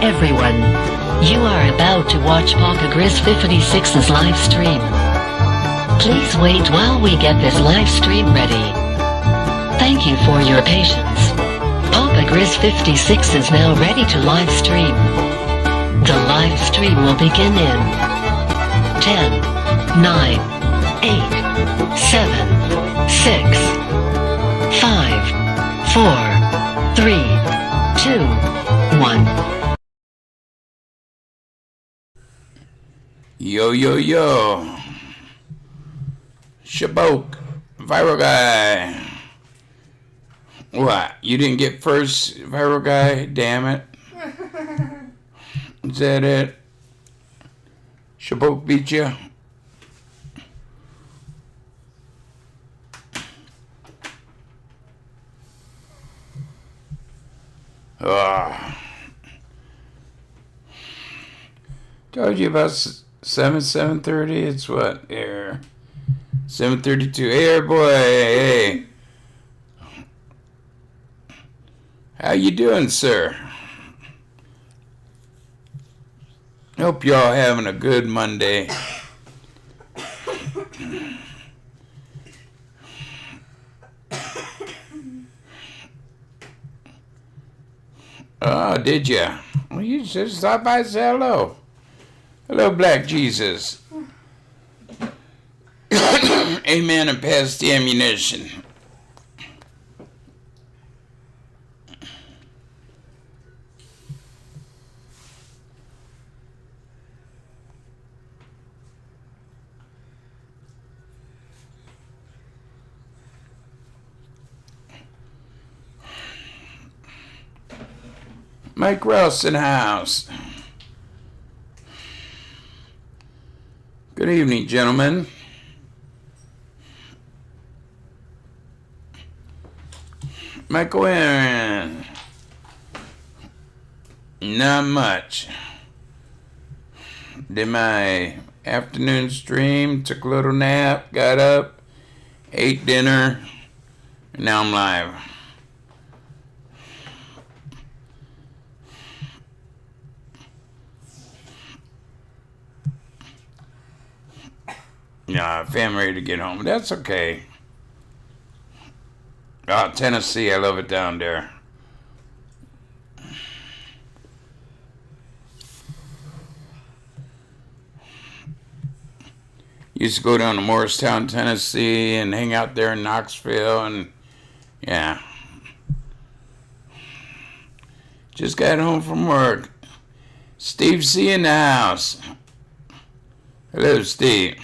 Everyone, you are about to watch Papa Grizz 56's live stream. Please wait while we get this live stream ready. Thank you for your patience. Papa Grizz 56 is now ready to live stream. The live stream will begin in 10, 9, 8, 7, 6, 5, 4, 3, 2, 1. Yo, yo, yo. Shaboke, Viral Guy. What? You didn't get first, Viral Guy? Damn it. Is that it? Shaboke beat you? Told you about 7:30. It's what? Air 7:32. Air boy. Hey. How you doing, sir? Hope y'all having a good Monday. Oh, did ya? Well, you just stop by and say hello. Hello, Black Jesus. Amen, and pass the ammunition. Mike Rouse in the house. Good evening, gentlemen. Michael Aaron. Not much. Did my afternoon stream, took a little nap, got up, ate dinner, and now I'm live. Yeah, family ready to get home. That's okay. Oh, Tennessee, I love it down there. Used to go down to Morristown, Tennessee, and hang out there in Knoxville, and yeah. Just got home from work. Steve C in the house. Hello, Steve.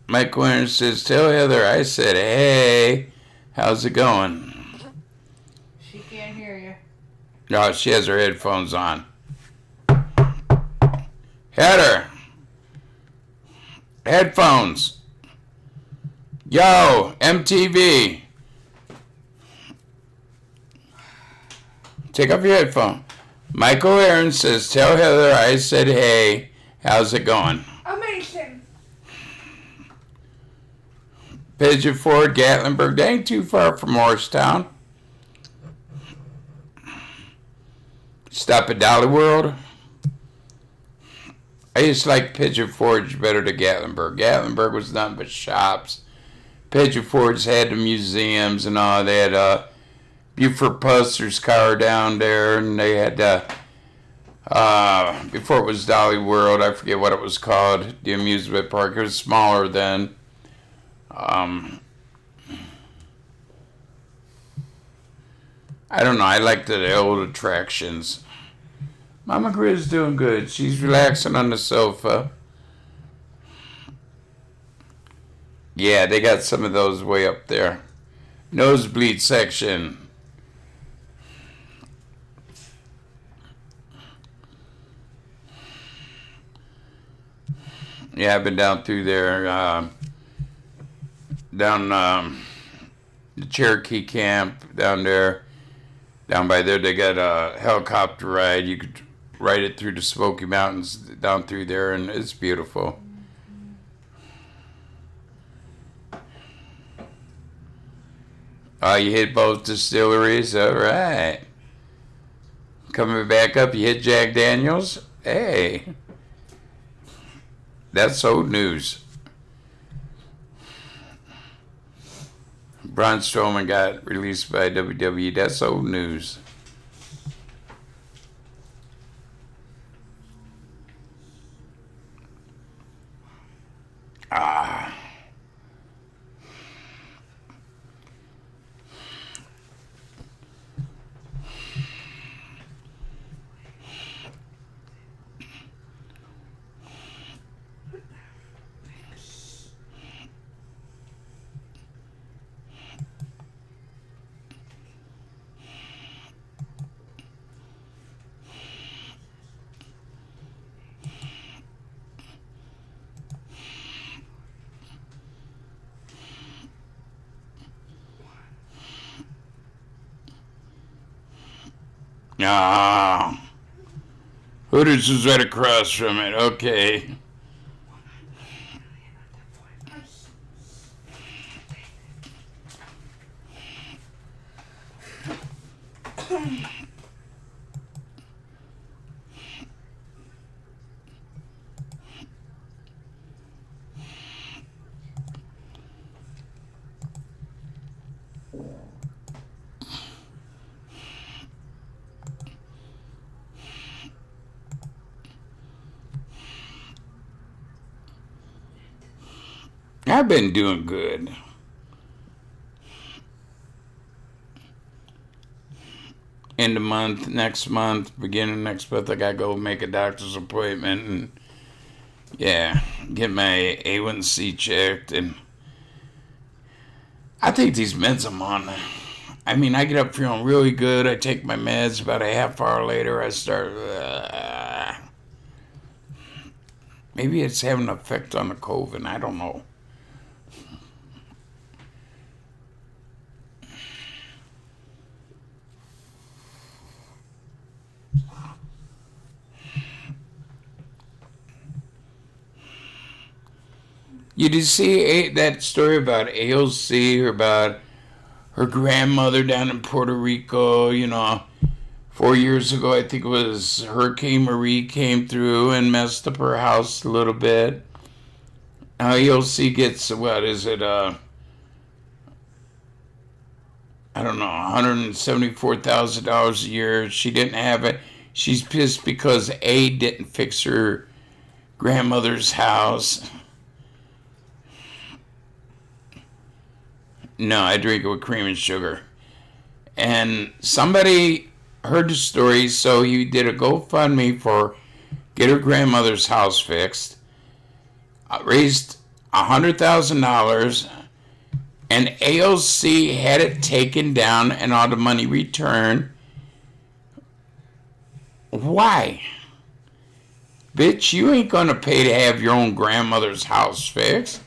Mike Winter says, tell Heather I said, hey, how's it going? She can't hear you. No, she has her headphones on. Heather. Headphones. Yo, MTV. Take off your headphone. Michael Aaron says, tell Heather I said, hey, how's it going? Amazing. Pigeon Forge, Gatlinburg. They ain't too far from Morristown. Stop at Dolly World. I used to like Pigeon Forge better than Gatlinburg. Gatlinburg was nothing but shops. Pigeon Forge had the museums and all. They had Buford Puster's car down there, and they had before it was Dolly World, I forget what it was called, the amusement park. It was smaller then. I don't know. I like the old attractions. Mama Grizz doing good. She's relaxing on the sofa. Yeah, they got some of those way up there. Nosebleed section. Yeah, I've been down through there. Down the Cherokee camp down there. Down by there, they got a helicopter ride. You could ride it through the Smoky Mountains down through there, and it's beautiful. Oh, you hit both distilleries? All right. Coming back up, you hit Jack Daniels? Hey. That's old news. Braun Strowman got released by WWE. That's old news. Hooters is right across from it. Okay. I've been doing good. End of month, next month, beginning of next month, I gotta go make a doctor's appointment and get my A1C checked. And I think these meds I'm on, I mean, I get up feeling really good. I take my meds. About a half hour later, I start. Maybe it's having an effect on the COVID. I don't know. You did see that story about AOC, or about her grandmother down in Puerto Rico? 4 years ago, I think it was Hurricane Marie came through and messed up her house a little bit. Now AOC gets, what is it, I don't know, $174,000 a year. She didn't have it. She's pissed because A didn't fix her grandmother's house. No, I drink it with cream and sugar. And somebody heard the story, so he did a GoFundMe for get her grandmother's house fixed. Raised $100,000, and AOC had it taken down and all the money returned. Why? Bitch, you ain't gonna pay to have your own grandmother's house fixed.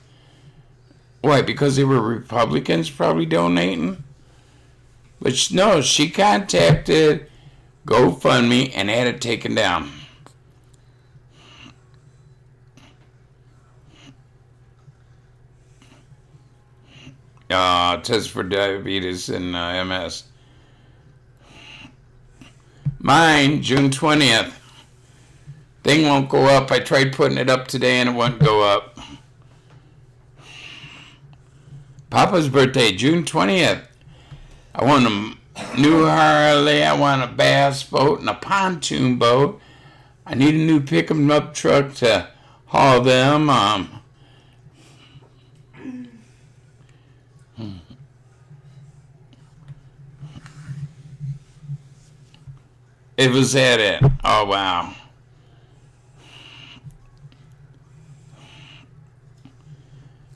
Why? Because they were Republicans probably donating? But no, she contacted GoFundMe and had it taken down. Test for diabetes and MS. Mine, June 20th. Thing won't go up. I tried putting it up today and it won't go up. Papa's birthday, June 20th. I want a new Harley. I want a bass boat and a pontoon boat. I need a new pick-em-up truck to haul them. It was at it. Oh, wow.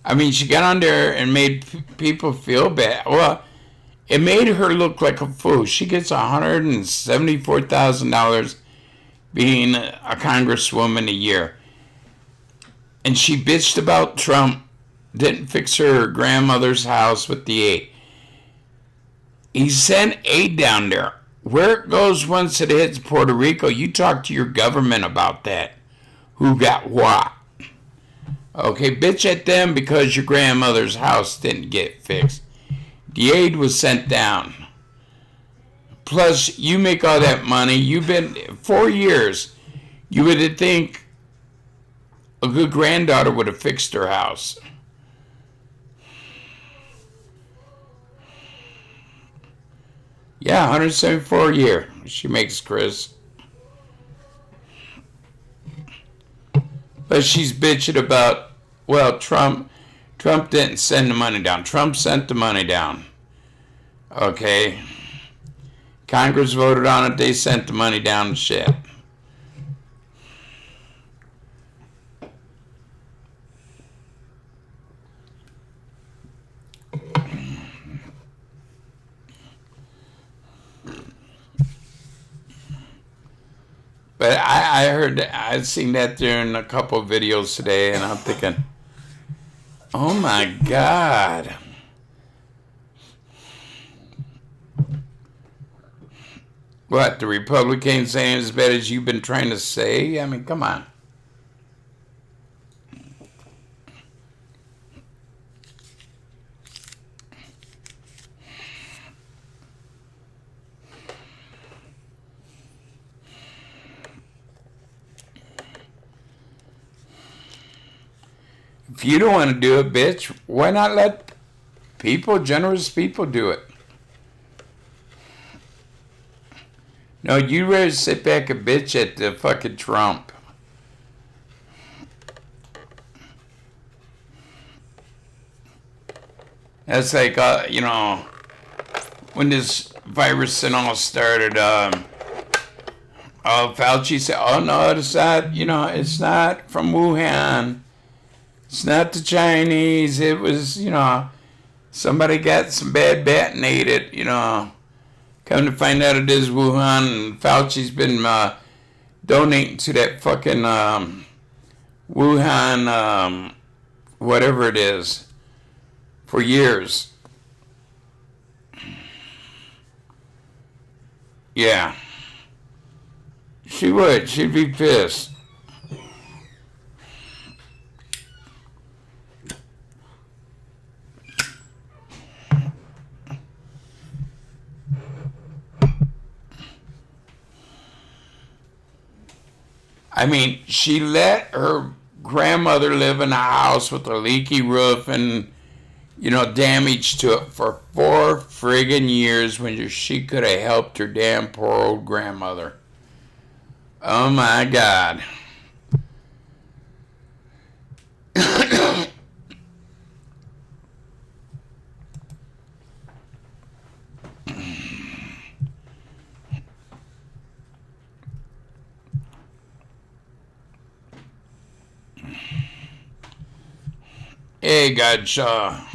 I mean, she got on there and made people feel bad. Well, it made her look like a fool. She gets $174,000 being a congresswoman a year. And she bitched about Trump, didn't fix her grandmother's house with the aid. He sent aid down there. Where it goes once it hits Puerto Rico, you talk to your government about that. Who got what? Okay, bitch at them because your grandmother's house didn't get fixed. The aid was sent down. Plus, you make all that money. You've been 4 years. You would think a good granddaughter would have fixed her house. Yeah, 174 a year she makes, Chris. But she's bitching about, well, Trump didn't send the money down. Trump sent the money down. Okay. Congress voted on it. They sent the money down and shit. But I'd seen that during a couple of videos today, and I'm thinking, oh my God. What, the Republicans saying as bad as you've been trying to say? I mean, come on. If you don't want to do it, bitch, why not let people, generous people, do it? No, you rather sit back and bitch at the fucking Trump. That's like, when this virus and all started, Fauci said, oh no, it's not, it's not from Wuhan. It's not the Chinese. It was, somebody got some bad bat and ate it, Come to find out it is Wuhan, and Fauci's been donating to that fucking Wuhan, whatever it is, for years. Yeah. She would. She'd be pissed. I mean, she let her grandmother live in a house with a leaky roof and, damage to it for 4 friggin' years when she could have helped her damn poor old grandmother. Oh my God. Hey, Godshaw.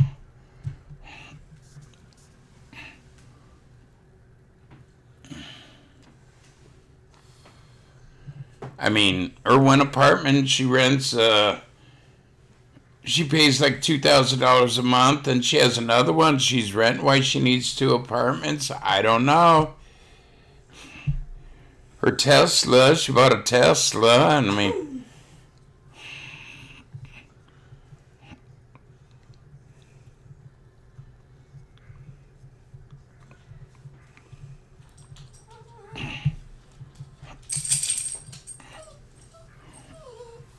I mean, her one apartment she rents, she pays like $2,000 a month, and she has another one she's renting. Why she needs 2 apartments? I don't know. Her Tesla, she bought a Tesla, and I mean,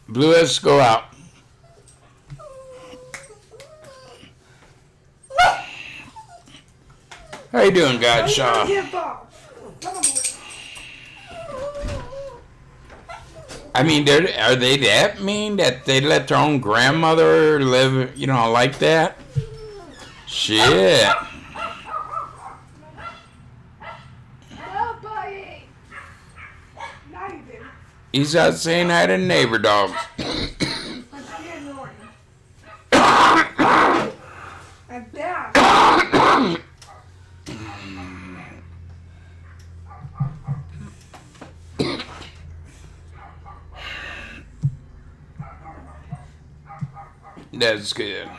Blue has to go out. How you doing, Godshaw? I mean, are they that mean that they let their own grandmother live, like that? Shit. He's out saying hi to neighbor dogs. That's good.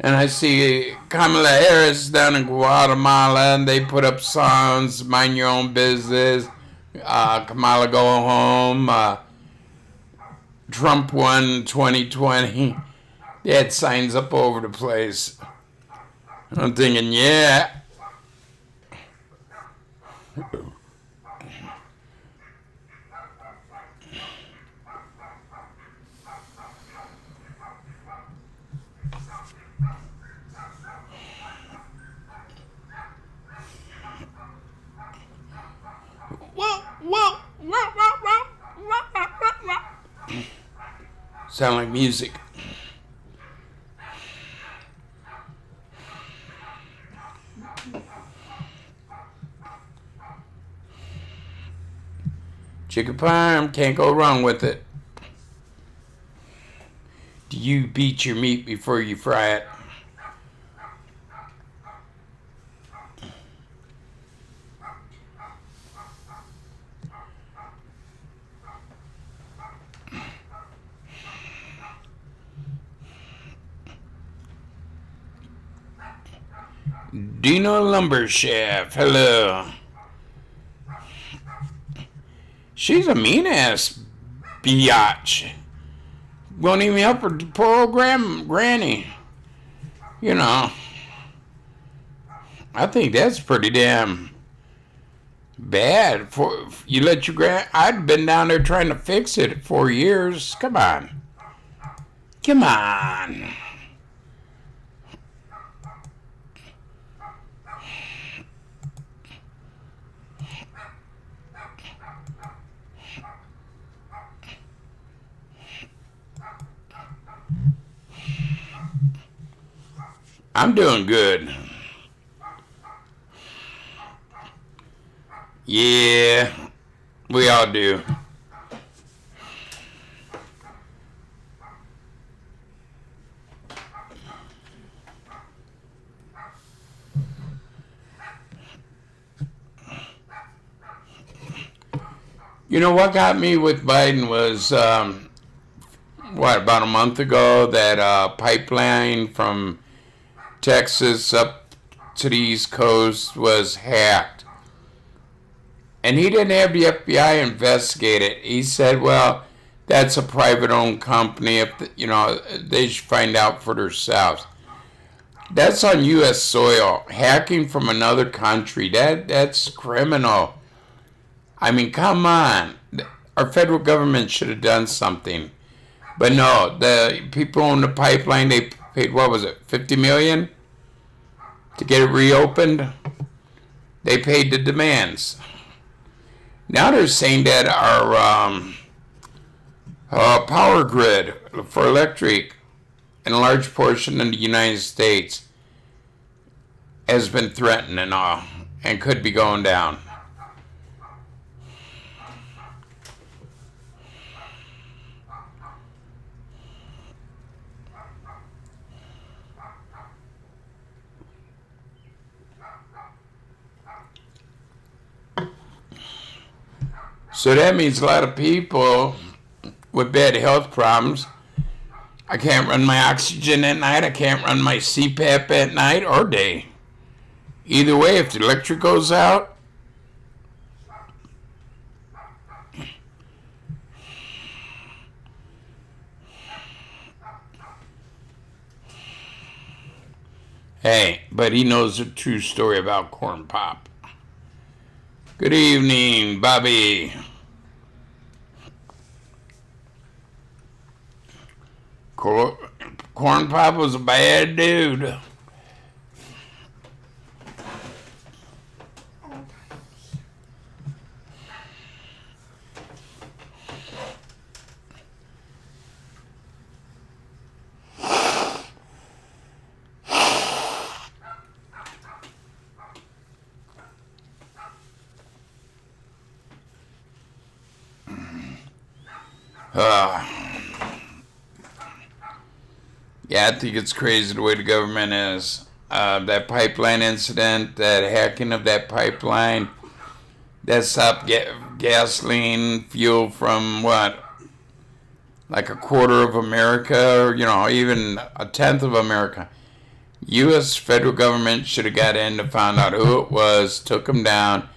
And I see Kamala Harris down in Guatemala, and they put up signs, mind your own business. Kamala go home. Trump won 2020. They had signs up over the place. I'm thinking, yeah. Sound like music. Chicken parm, can't go wrong with it. Do you beat your meat before you fry it? Dino Lumber Chef, hello. She's a mean ass biatch. Won't even help her poor old granny. You know. I think that's pretty damn bad. For you let your I'd been down there trying to fix it 4 years. Come on. Come on. I'm doing good. Yeah, we all do. You know what got me with Biden was, about a month ago, that pipeline from Texas up to the East Coast was hacked. And he didn't have the FBI investigate it. He said, well, that's a private owned company. If they should find out for themselves. That's on U.S. soil. Hacking from another country, that's criminal. I mean, come on. Our federal government should have done something. But no, the people on the pipeline, they paid, what was it, $50 million to get it reopened? They paid the demands. Now they're saying that our power grid for electric in a large portion of the United States has been threatened and could be going down. So that means a lot of people with bad health problems. I can't run my oxygen at night. I can't run my CPAP at night or day. Either way, if the electric goes out, hey, but he knows the true story about Corn Pop. Good evening, Bobby. Corn Pop was a bad dude. Yeah, I think it's crazy the way the government is. That pipeline incident, that hacking of that pipeline, that stopped gasoline fuel from like a quarter of America, or even a tenth of America. U.S. federal government should have got in to find out who it was, took them down.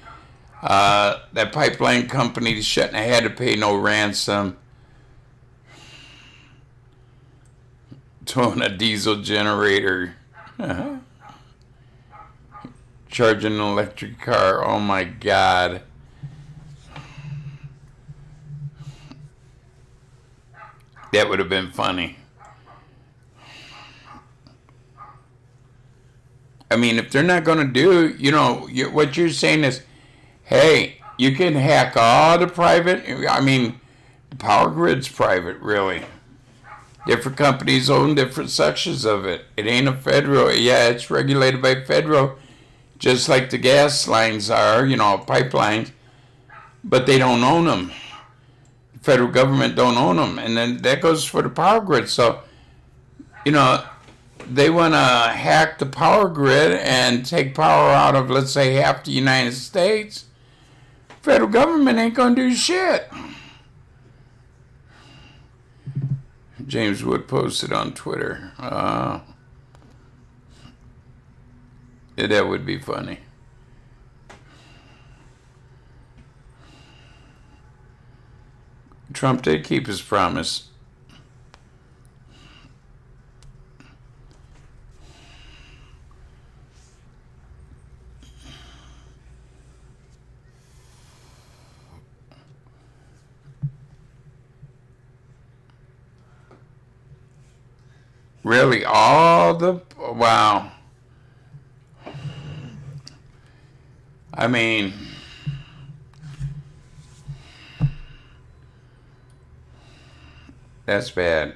That pipeline company shouldn't have had to pay no ransom. Towing a diesel generator. charging an electric car. Oh my God. That would have been funny. I mean, if they're not going to do, what you're saying is, hey, you can hack all the private, the power grid's private, really. Different companies own different sections of it. It ain't a federal, it's regulated by federal, just like the gas lines are, pipelines, but they don't own them. The federal government don't own them, and then that goes for the power grid. So, they want to hack the power grid and take power out of, let's say, half the United States. Federal government ain't going to do shit. James Wood posted on Twitter. That would be funny. Trump did keep his promise. Really, wow. I mean, that's bad.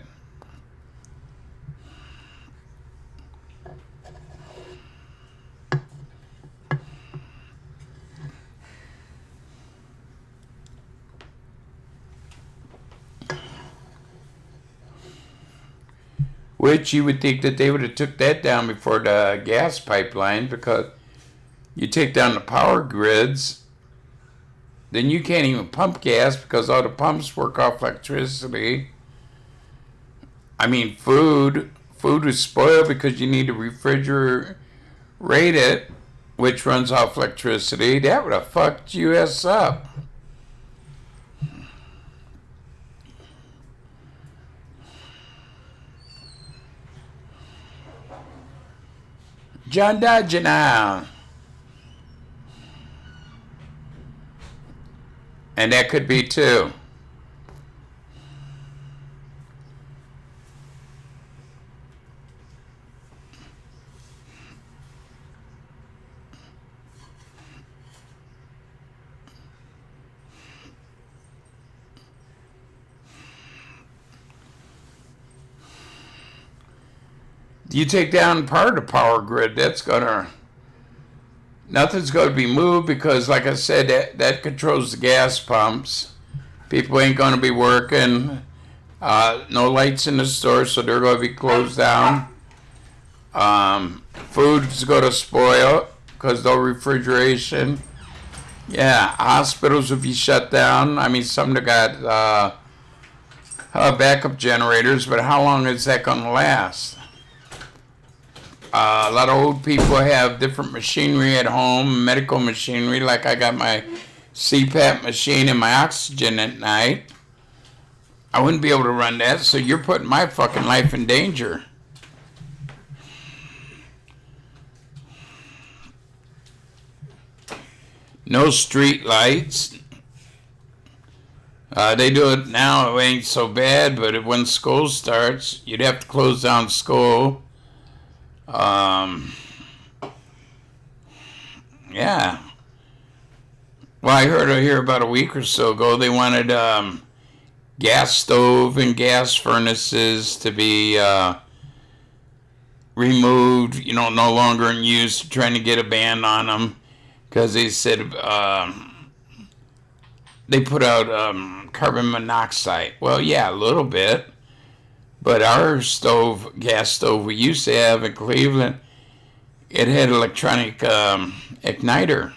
Which you would think that they would have took that down before the gas pipeline, because you take down the power grids, then you can't even pump gas because all the pumps work off electricity. I mean, food is spoiled because you need to refrigerate it, which runs off electricity. That would have fucked US up. John Dodger now. And that could be too. You take down part of the power grid, nothing's going to be moved, because, like I said, that controls the gas pumps. People ain't going to be working. No lights in the store, so they're going to be closed down. Food's going to spoil because no refrigeration. Yeah, hospitals will be shut down. I mean, some have got backup generators, but how long is that going to last? A lot of old people have different machinery at home, medical machinery, like I got my CPAP machine and my oxygen at night. I wouldn't be able to run that, so you're putting my fucking life in danger. No street lights. They do it now, it ain't so bad, but when school starts, you'd have to close down school. Yeah. Well, I heard here about a week or so ago, they wanted gas stove and gas furnaces to be removed, no longer in use, trying to get a ban on them, because they said they put out carbon monoxide. Well, yeah, a little bit. But our gas stove we used to have in Cleveland, it had electronic igniter,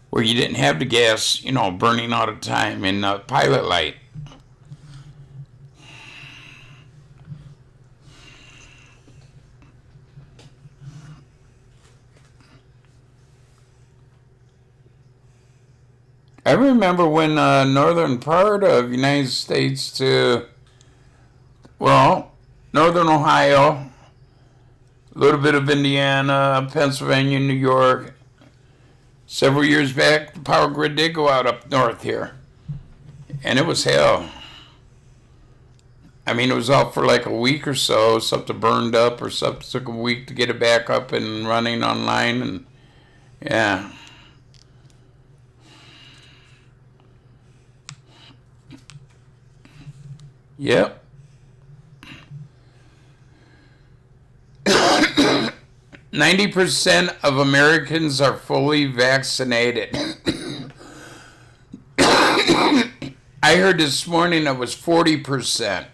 where you didn't have the gas, burning all the time in the pilot light. I remember when northern part of the United States northern Ohio, a little bit of Indiana, Pennsylvania, New York. Several years back, the power grid did go out up north here. And it was hell. I mean, it was out for like a week or so. Something burned up or something took a week to get it back up and running online. And yeah. Yep. 90% of Americans are fully vaccinated. I heard this morning it was 40%.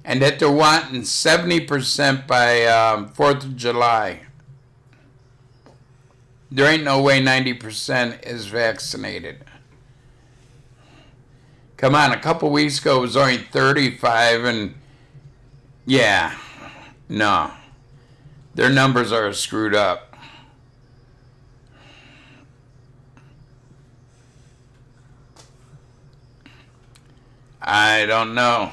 And that they're wanting 70% by 4th of July. There ain't no way 90% is vaccinated. Come on, a couple weeks ago it was only 35, and yeah, no. Their numbers are screwed up. I don't know.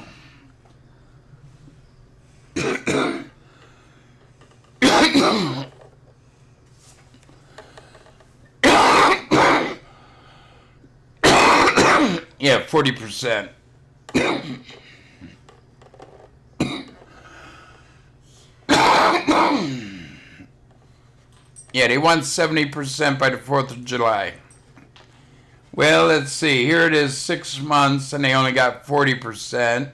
Yeah, 40%. Yeah, they want 70% by the 4th of July. Well, let's see. Here it is, 6 months, and they only got 40%.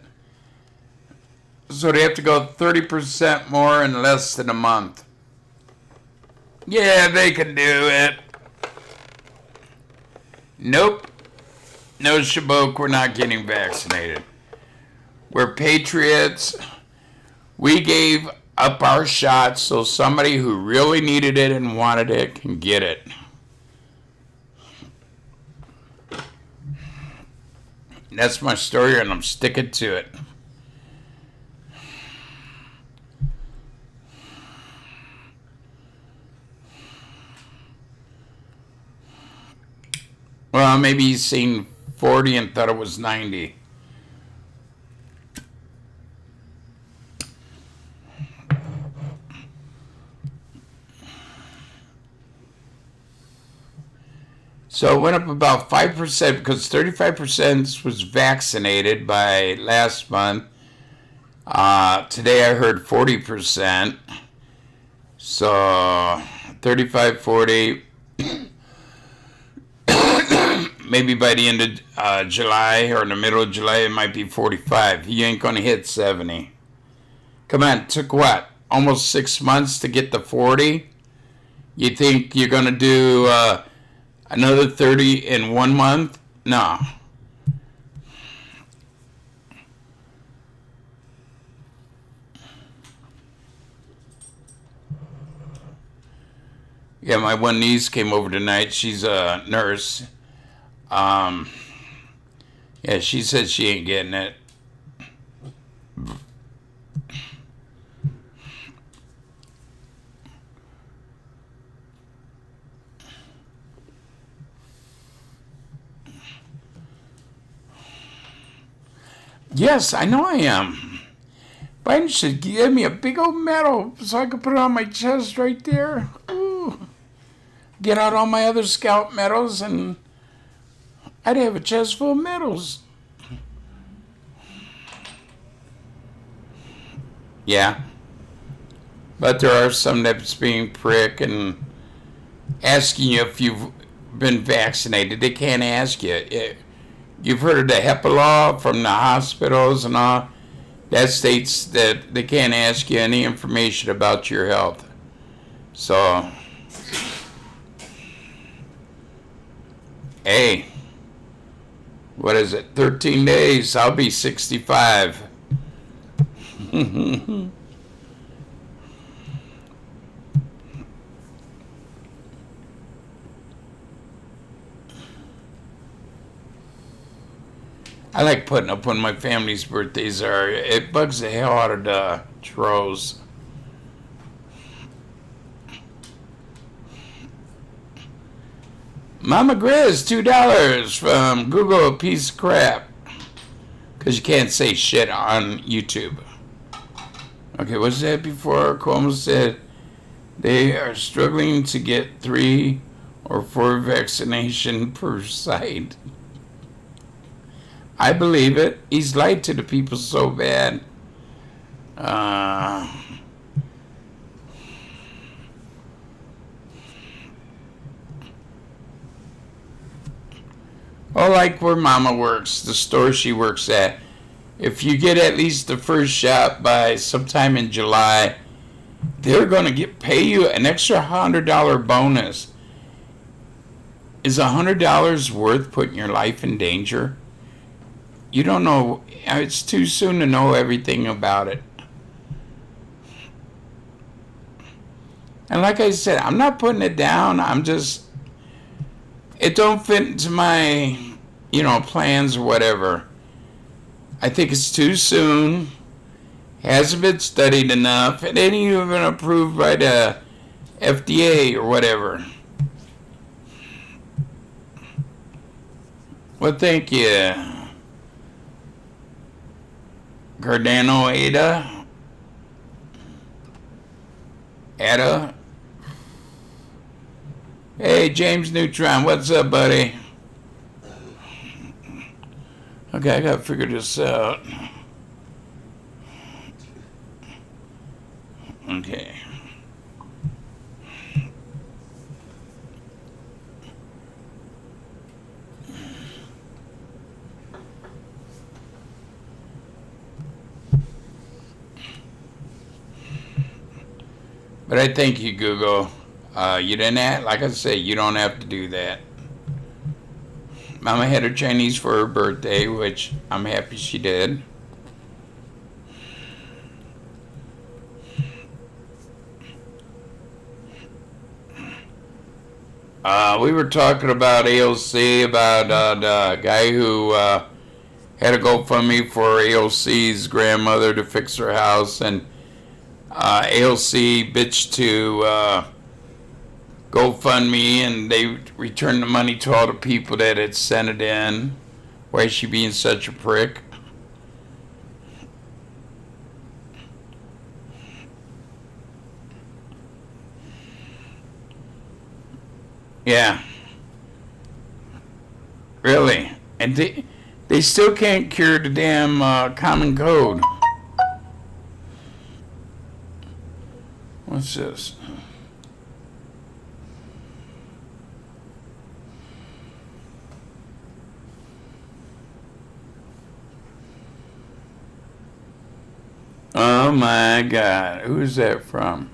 So they have to go 30% more in less than a month. Yeah, they can do it. Nope. No shaboke, we're not getting vaccinated. We're patriots. We gave up our shots so somebody who really needed it and wanted it can get it. That's my story, and I'm sticking to it. Well, maybe he's seen 40 and thought it was 90. So it went up about 5% because 35% was vaccinated by last month. Today I heard 40%. So 35, 40. Maybe by the end of July or in the middle of July, it might be 45. You ain't going to hit 70. Come on, it took what? Almost 6 months to get to 40? You think you're going to do another 30 in 1 month? No. Yeah, my one niece came over tonight. She's a nurse. Yeah, she said she ain't getting it. Yes, I know I am. Biden should give me a big old medal so I could put it on my chest right there. Ooh. Get out all my other Scout medals and I'd have a chest full of medals. Yeah. But there are some that's being prick and asking you if you've been vaccinated. They can't ask you. You've heard of the HIPAA law from the hospitals and all. That states that they can't ask you any information about your health. So, hey, what is it? 13 days. I'll be 65. I like putting up when my family's birthdays are. It bugs the hell out of the trolls. Mama Grizz, $2 from Google, a piece of crap. Because you can't say shit on YouTube. Okay, what's that before? Cuomo said they are struggling to get 3 or 4 vaccination per site. I believe it. He's lied to the people so bad. Oh, like where Mama works, the store she works at. If you get at least the first shot by sometime in July, they're going to pay you an extra $100 bonus. Is $100 worth putting your life in danger? You don't know. It's too soon to know everything about it. And like I said, I'm not putting it down. It don't fit into my, plans or whatever. I think it's too soon. Hasn't been studied enough. It ain't even approved by the FDA or whatever. Well, thank you. Cardano Ada. Hey, James Neutron, what's up, buddy? Okay, I gotta figure this out. Okay. But I thank you, Google. You didn't have, like I say, you don't have to do that. Mama had her Chinese for her birthday, which I'm happy she did. We were talking about AOC, about the guy who had a GoFundMe for AOC's grandmother to fix her house, and AOC bitched to GoFundMe, and they returned the money to all the people that had sent it in. Why is she being such a prick? Yeah. Really. And they still can't cure the damn common code. What's this? Oh my God. Who's that from?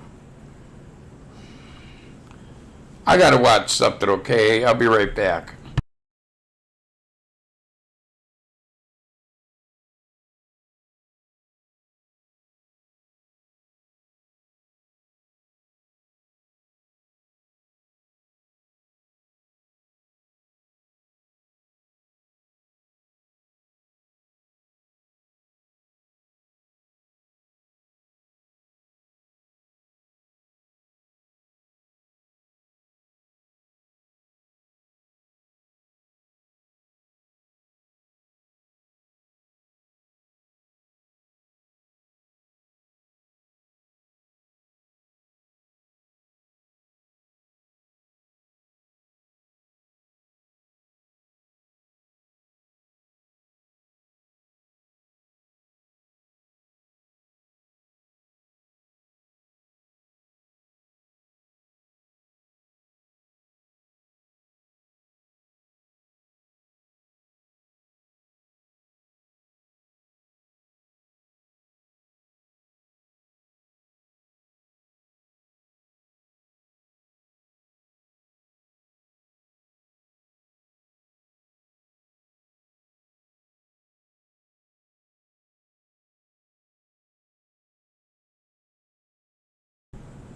I gotta watch something, okay? I'll be right back.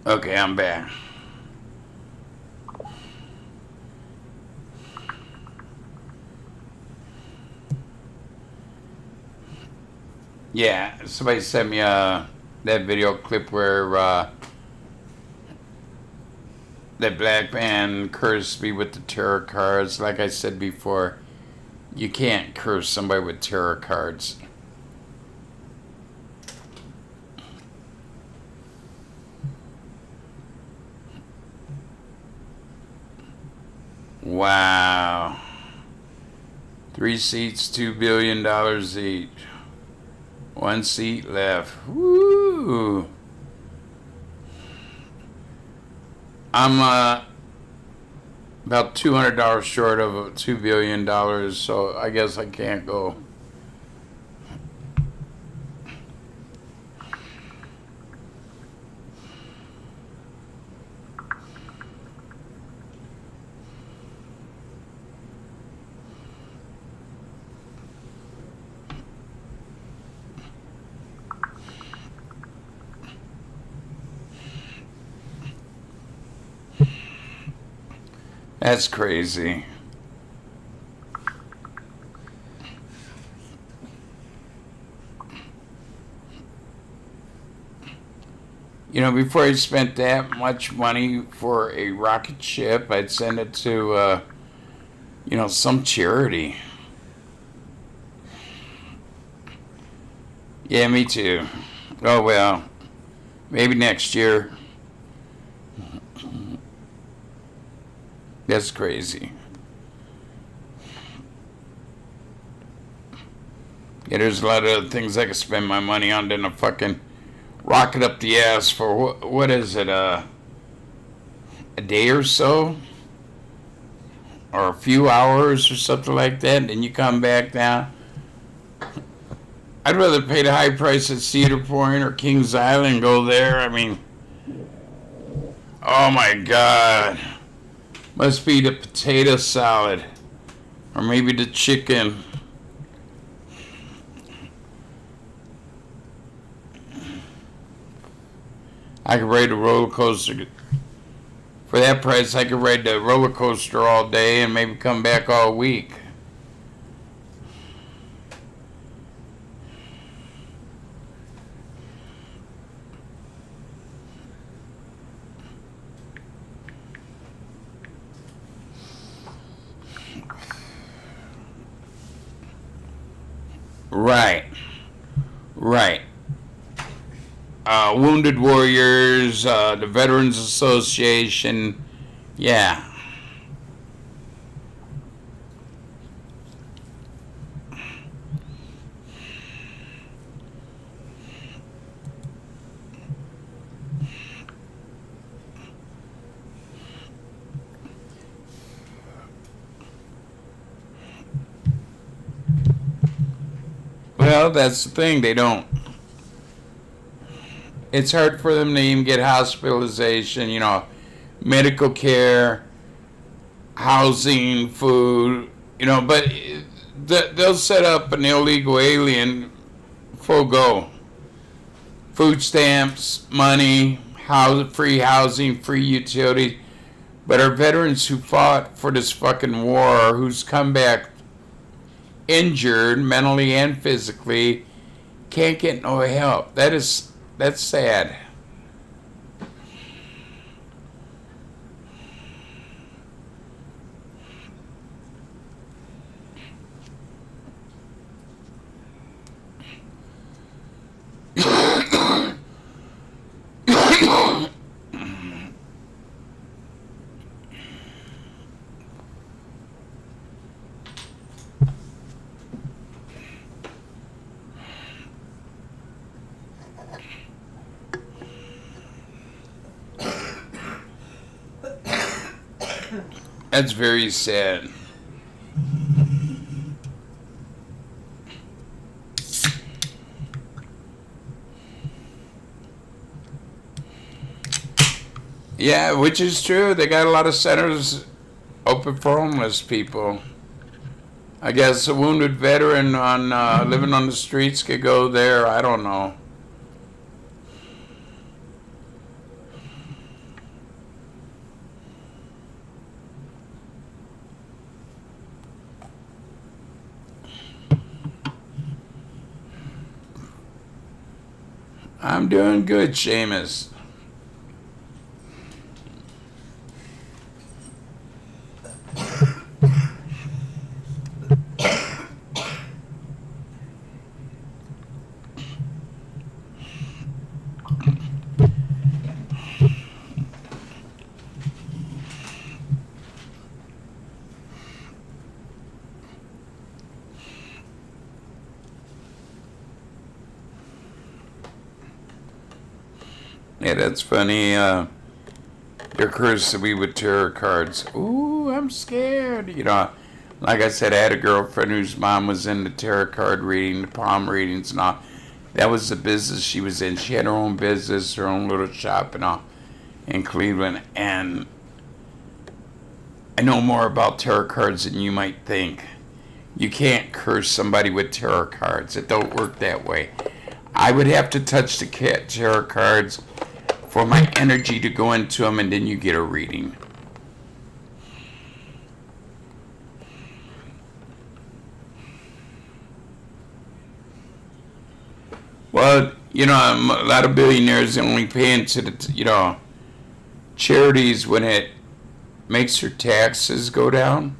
Okay, I'm back. Yeah, somebody sent me that video clip where that black man cursed me with the tarot cards. Like I said before, you can't curse somebody with tarot cards. Wow. 3 seats, $2 billion each. 1 seat left. Woo! I'm about $200 short of $2 billion, so I guess I can't go. That's crazy. You know, before I spent that much money for a rocket ship, I'd send it to, some charity. Yeah, me too. Oh, well, maybe next year. That's crazy. Yeah, there's a lot of things I could spend my money on than a fucking rocket up the ass for, what is it, a day or so? Or a few hours or something like that, and then you come back down. I'd rather pay the high price at Cedar Point or Kings Island and go there. I mean, oh my God. Must be the potato salad. Or maybe the chicken. I could ride a roller coaster. For that price, I could ride the roller coaster all day and maybe come back all week. Right. Wounded Warriors, the Veterans Association, yeah. Well, that's the thing, they don't. It's hard for them to even get hospitalization, medical care, housing, food, but they'll set up an illegal alien full go. Food stamps, money, free housing, free utilities. But our veterans who fought for this fucking war, who's come back injured mentally and physically, can't get no help. That's sad. That's very sad. Yeah, which is true. They got a lot of centers open for homeless people. I guess a wounded veteran on living on the streets could go there. I don't know. I'm doing good, Seamus. Yeah, that's funny. Your curse to be with tarot cards. Ooh, I'm scared. You know, like I said, I had a girlfriend whose mom was into tarot card reading, the palm readings and all. That was the business she was in. She had her own business, her own little shop and all in Cleveland. And I know more about tarot cards than you might think. You can't curse somebody with tarot cards. It don't work that way. I would have to touch the tarot cards for my energy to go into them, and then you get a reading. Well, you know, a lot of billionaires only pay into the, charities when it makes their taxes go down.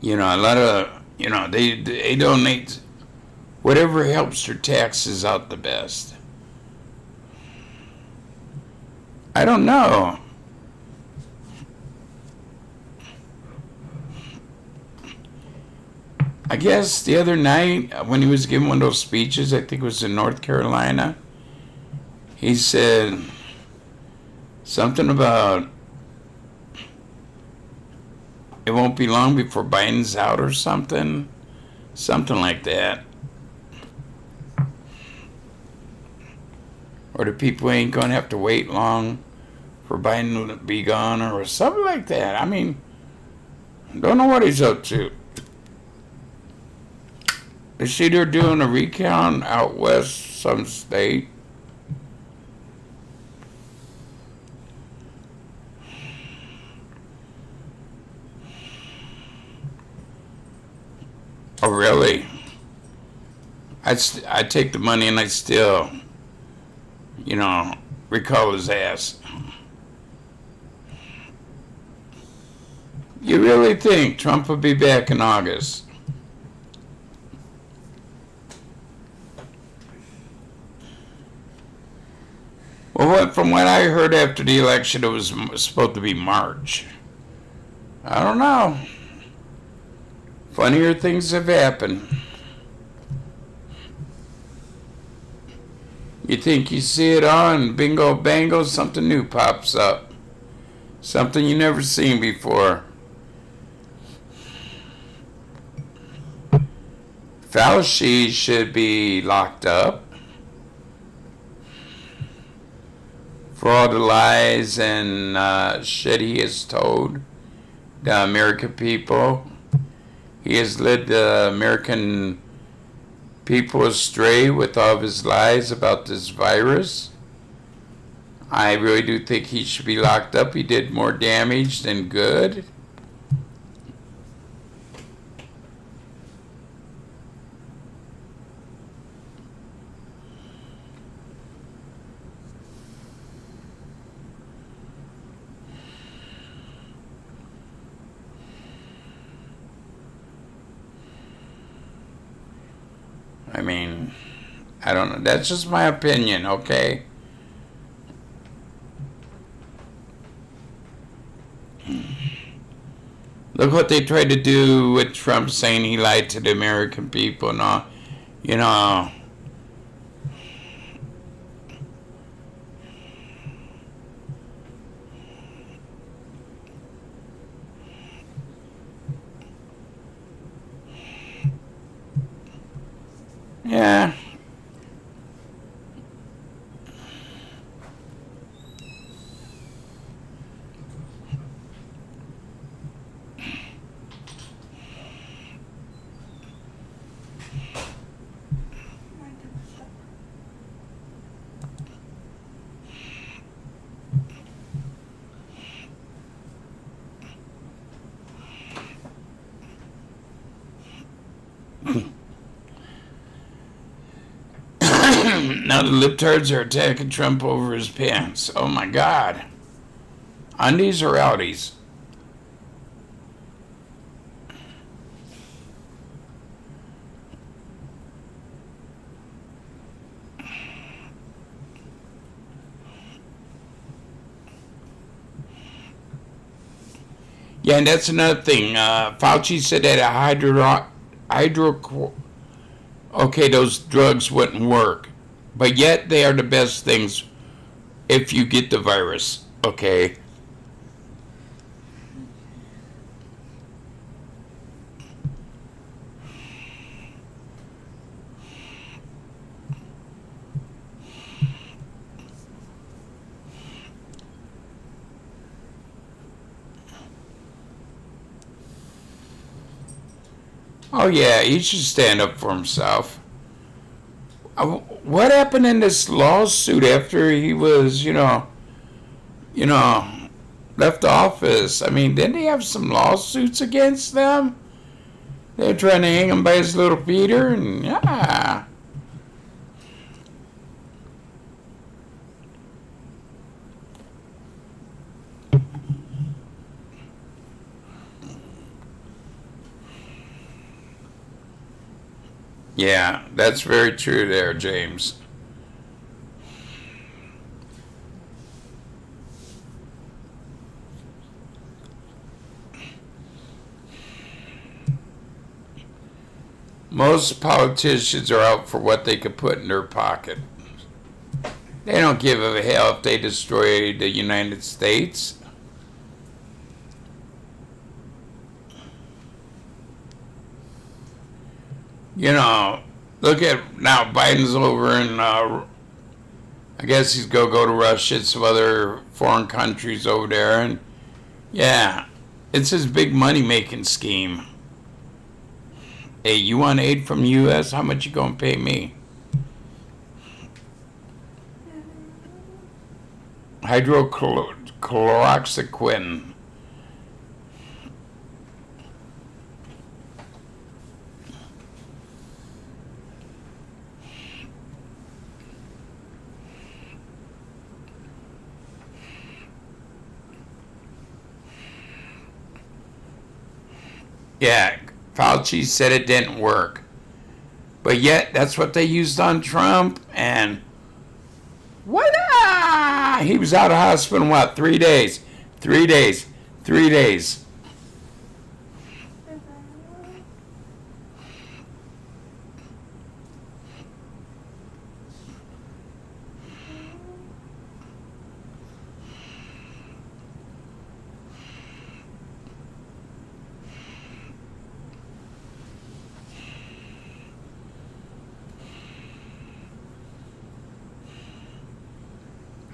You know, a lot of, they donate whatever helps their taxes out the best. I don't know. I guess the other night when he was giving one of those speeches, I think it was in North Carolina, he said something about it won't be long before Biden's out or something. Something like that. Or the people ain't going to have to wait long for Biden to be gone or something like that. I mean, don't know what he's up to. You see they're doing a recount out west some state. Oh, really? I take the money and I still, recall his ass. You really think Trump will be back in August? Well, from what I heard after the election, it was supposed to be March. I don't know. Funnier things have happened. You think you see it all, and bingo bango, something new pops up. Something you never seen before. Fauci should be locked up for all the lies and shit he has told the American people. He has led the American people astray with all of his lies about this virus. I really do think he should be locked up. He did more damage than good. I mean, I don't know. That's just my opinion, okay? Look what they tried to do with Trump saying he lied to the American people and all. Yeah. Now the libtards are attacking Trump over his pants. Oh my God. Undies or outies? Yeah, and that's another thing. Fauci said that those drugs wouldn't work. But yet they are the best things if you get the virus, okay? Oh yeah, he should stand up for himself. What happened in this lawsuit after he was, left office? I mean, didn't he have some lawsuits against them? They're trying to hang him by his little Peter, and yeah. Yeah, that's very true there, James. Most politicians are out for what they could put in their pocket. They don't give a hell if they destroy the United States. Look at now Biden's over in, I guess he's going to go to Russia and some other foreign countries over there. And yeah, it's his big money-making scheme. Hey, you want aid from the U.S.? How much you going to pay me? Hydrochloroxyquin. Yeah, Fauci said it didn't work. But yet, that's what they used on Trump, and what? He was out of hospital in 3 days? 3 days. 3 days.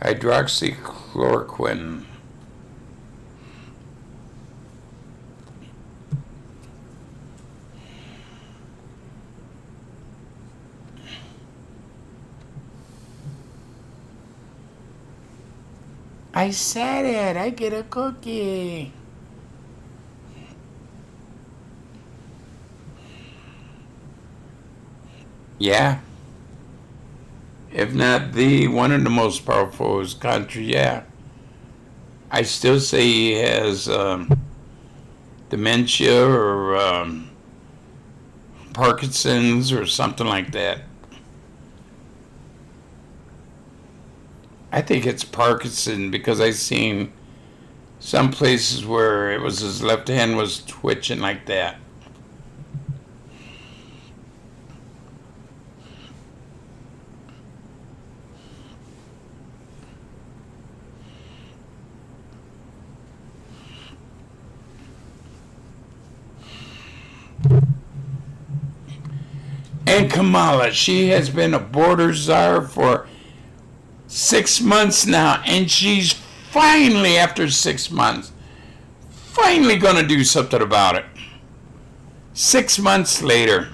Hydroxychloroquine. I said it. I get a cookie. Yeah. If not the one of the most powerful country, yeah. I still say he has dementia or Parkinson's or something like that. I think it's Parkinson because I've seen some places where it was his left hand was twitching like that. And Kamala, she has been a border czar for 6 months now, and she's finally, after 6 months, finally going to do something about it. 6 months later.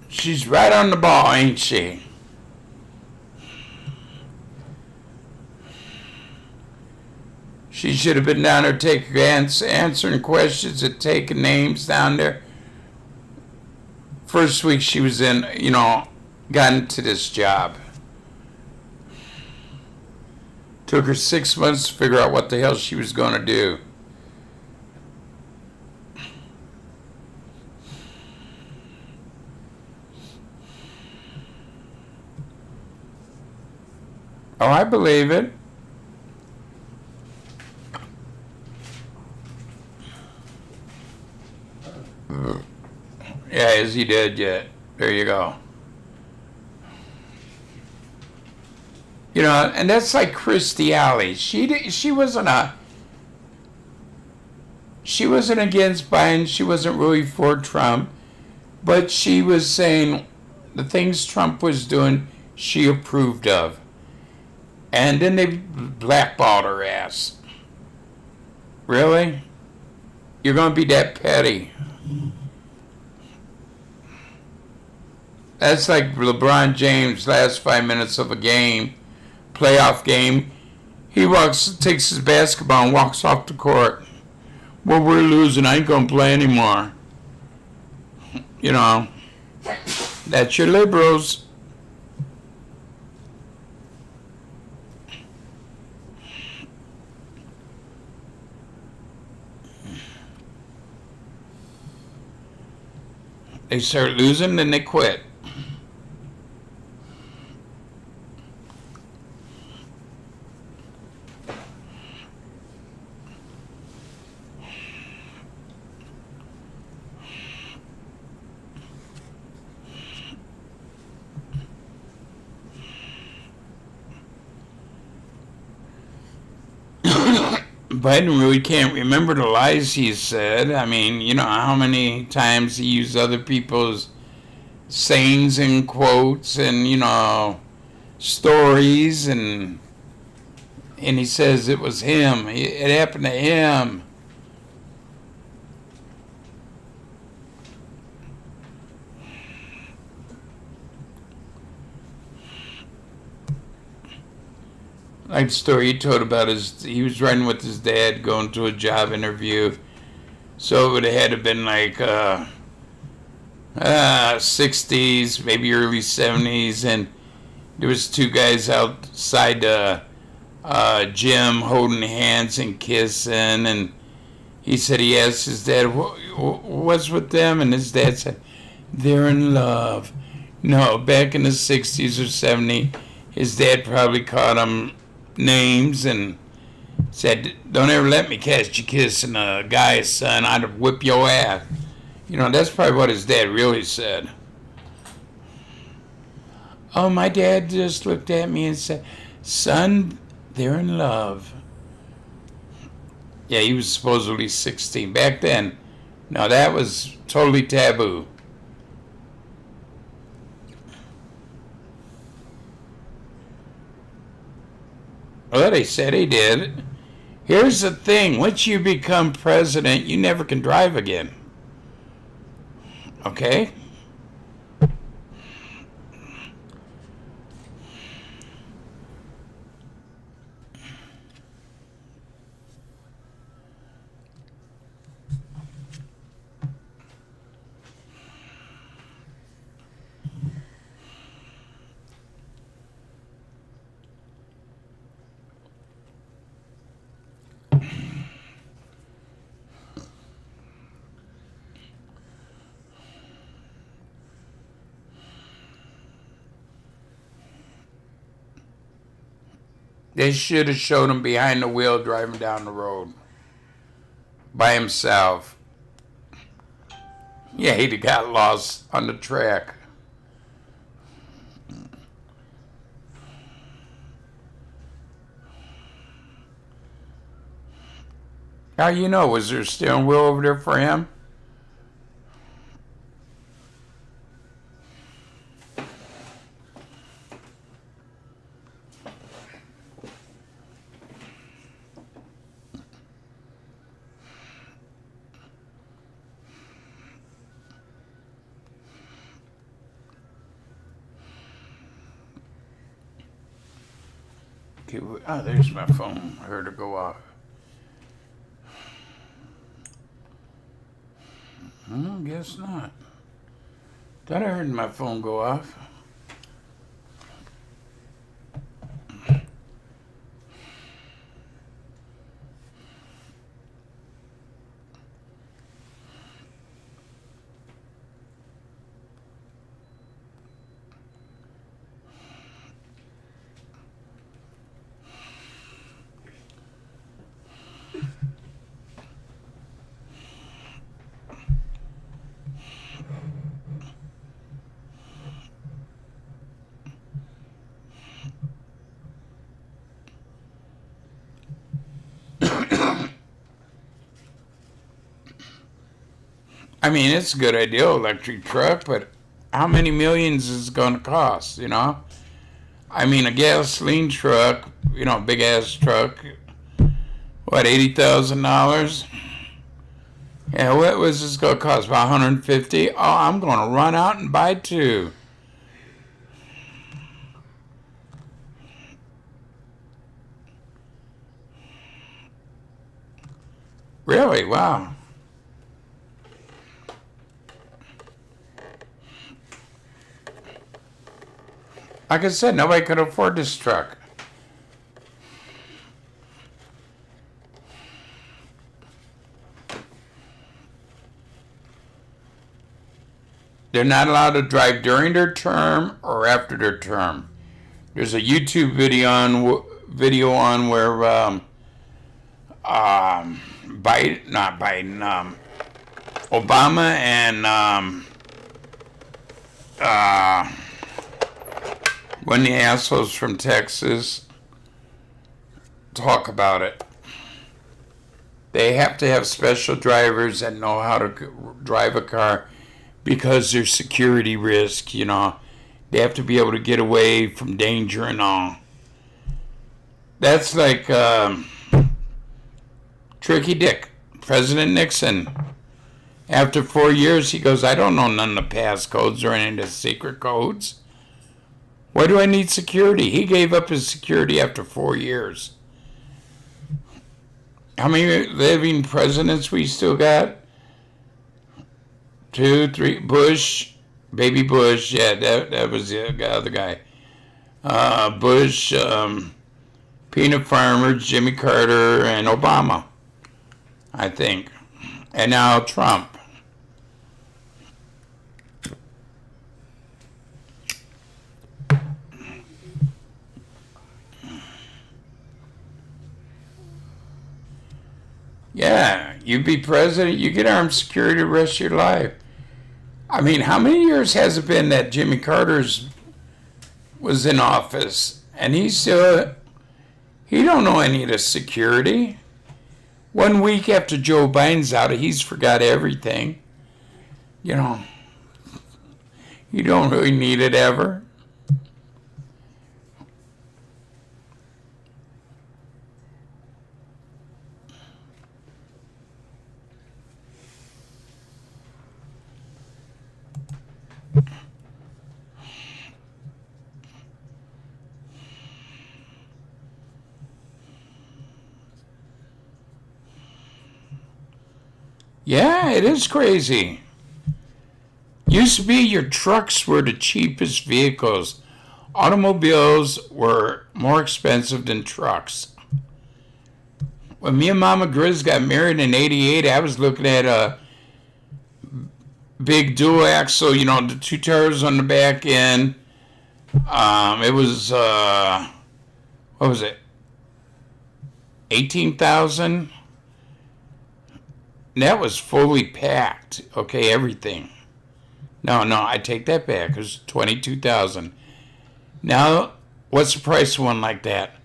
She's right on the ball, ain't she? She should have been down there answering questions and taking names down there. First week she was in, got into this job. Took her 6 months to figure out what the hell she was going to do. Oh, I believe it. Yeah, is he dead yet? There you go. And that's like Christy Alley. She wasn't against Biden. She wasn't really for Trump, but she was saying the things Trump was doing, she approved of. And then they blackballed her ass. Really? You're going to be that petty? That's like LeBron James, last 5 minutes of a game, playoff game. He takes his basketball and walks off the court. Well, we're losing. I ain't going to play anymore. That's your liberals. They start losing, then they quit. Biden really can't remember the lies he said. I mean, how many times he used other people's sayings and quotes and, stories, and he says it was him. It happened to him. Like the story he told about he was riding with his dad going to a job interview. So it would have had to been like 60s, maybe early 70s, and there was two guys outside the gym holding hands and kissing, and he said he asked his dad, what's with them? And his dad said, they're in love. No, back in the 60s or 70s, his dad probably caught him names and said, don't ever let me catch you kissing a guy's son. I'd whip your ass. That's probably what his dad really said. Oh, my dad just looked at me and said, son, they're in love. Yeah, he was supposedly 16. Back then, no, that was totally taboo. Well, they said he did. Here's the thing. Once you become president, you never can drive again. Okay? They should have showed him behind the wheel driving down the road by himself. Yeah, he'd have got lost on the track. How you know? Was there a steering wheel over there for him? Okay, oh, there's my phone. I heard it go off. Guess not. Thought I heard my phone go off. I mean, it's a good idea, electric truck, but how many millions is it going to cost, you know? I mean, a gasoline truck, you know, big ass truck, what, $80,000? Yeah, what was this going to cost? About 150? Oh, I'm going to run out and buy two. Really? Wow. Like I said, nobody could afford this truck. They're not allowed to drive during their term or after their term. There's a YouTube video on where Obama and when the assholes from Texas talk about it. They have to have special drivers that know how to drive a car because there's security risk, you know. They have to be able to get away from danger and all. That's like Tricky Dick, President Nixon. After 4 years, he goes, I don't know none of the passcodes or any of the secret codes. Why do I need security? He gave up his security after 4 years. How many living presidents we still got? 2, 3. Bush, baby Bush. Yeah, that was the other guy. Bush, peanut farmer, Jimmy Carter, and Obama, I think. And now Trump. Yeah, you be president, you get armed security the rest of your life. I mean, how many years has it been that Jimmy Carter's was in office and he don't know any of the security? 1 week after Joe Biden's out, he's forgot everything. You know, you don't really need it ever. Yeah, it is crazy. Used to be your trucks were the cheapest vehicles. Automobiles were more expensive than trucks. When me and Mama Grizz got married in '88, I was looking at a big dual axle, you know, the 2 tires on the back end. It was, what was it? 18,000? That was fully packed. Okay, everything. No, I take that back. It was 22,000. Now, what's the price of one like that?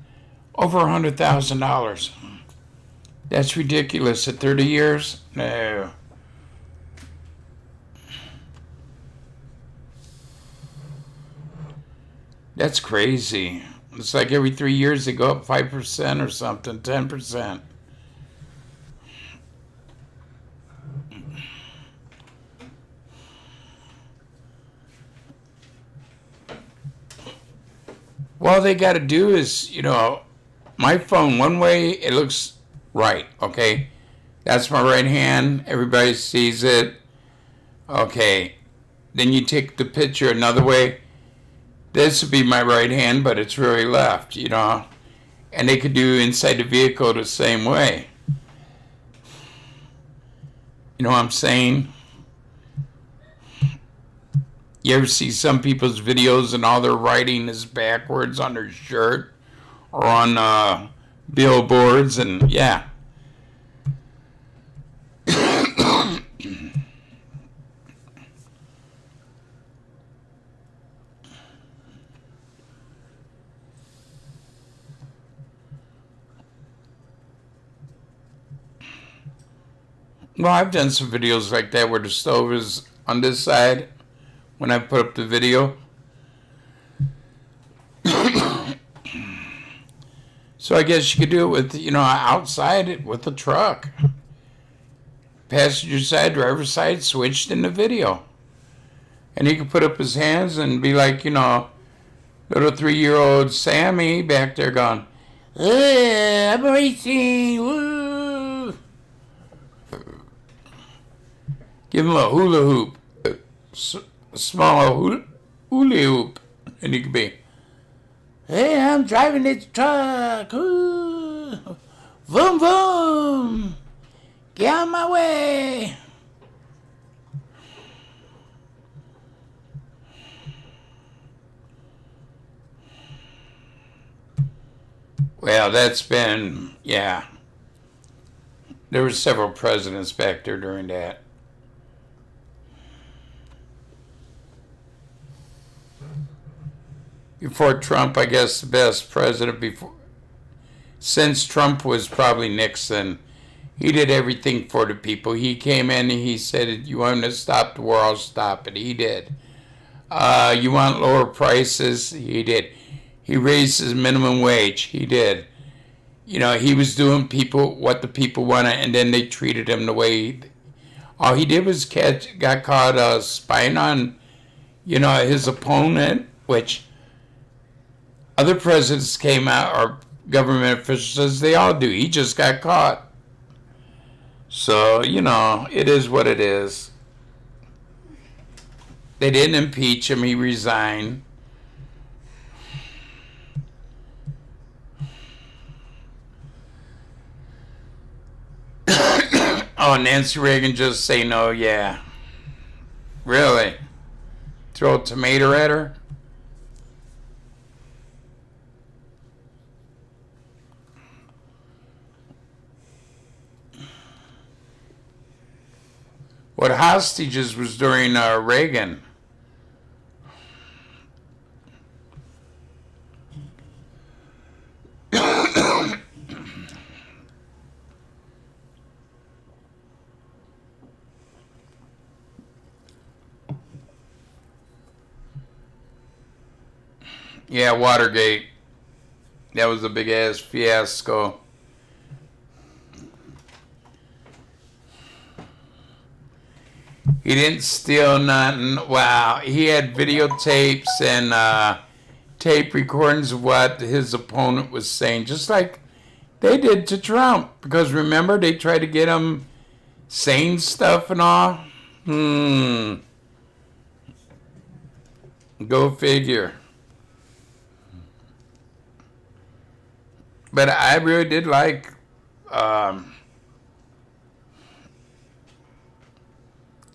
Over $100,000. That's ridiculous. At 30 years? No. That's crazy. It's like every 3 years they go up 5% or something, 10%. All they got to do is, you know, my phone, one way it looks right, okay? That's my right hand. Everybody sees it. Okay, then you take the picture another way. This would be my right hand, but it's really left, you know. And they could do inside the vehicle the same way. You know what I'm saying? You ever see some people's videos and all their writing is backwards on their shirt or on billboards, and yeah. Well, I've done some videos like that where the stove is on this side when I put up the video. So I guess you could do it with, you know, outside with the truck. Passenger side, driver side, switched in the video. And he could put up his hands and be like, you know, little 3-year-old Sammy back there going, I'm racing, woo. Give him a hula hoop, a small hula hoop, and he could be, hey, I'm driving this truck, woo, vroom vroom, get out of my way. Well, that's been, yeah. There were several presidents back there during that. Before Trump, I guess the best president before, since Trump was probably Nixon. He did everything for the people. He came in and he said, you want to stop the war, I'll stop it. He did. You want lower prices? He did. He raised his minimum wage. He did. You know, he was doing people what the people wanted, and then they treated him the way. All he did was got caught spying on, you know, his opponent, which other presidents came out, or government officials, they all do. He just got caught. So, you know, it is what it is. They didn't impeach him. He resigned. Oh, Nancy Reagan just say no, yeah. Really? Throw a tomato at her? What hostages was during Reagan? Yeah, Watergate. That was a big ass fiasco. He didn't steal nothing. Wow. He had videotapes and tape recordings of what his opponent was saying, just like they did to Trump. Because remember, they tried to get him saying stuff and all. Go figure. But I really did like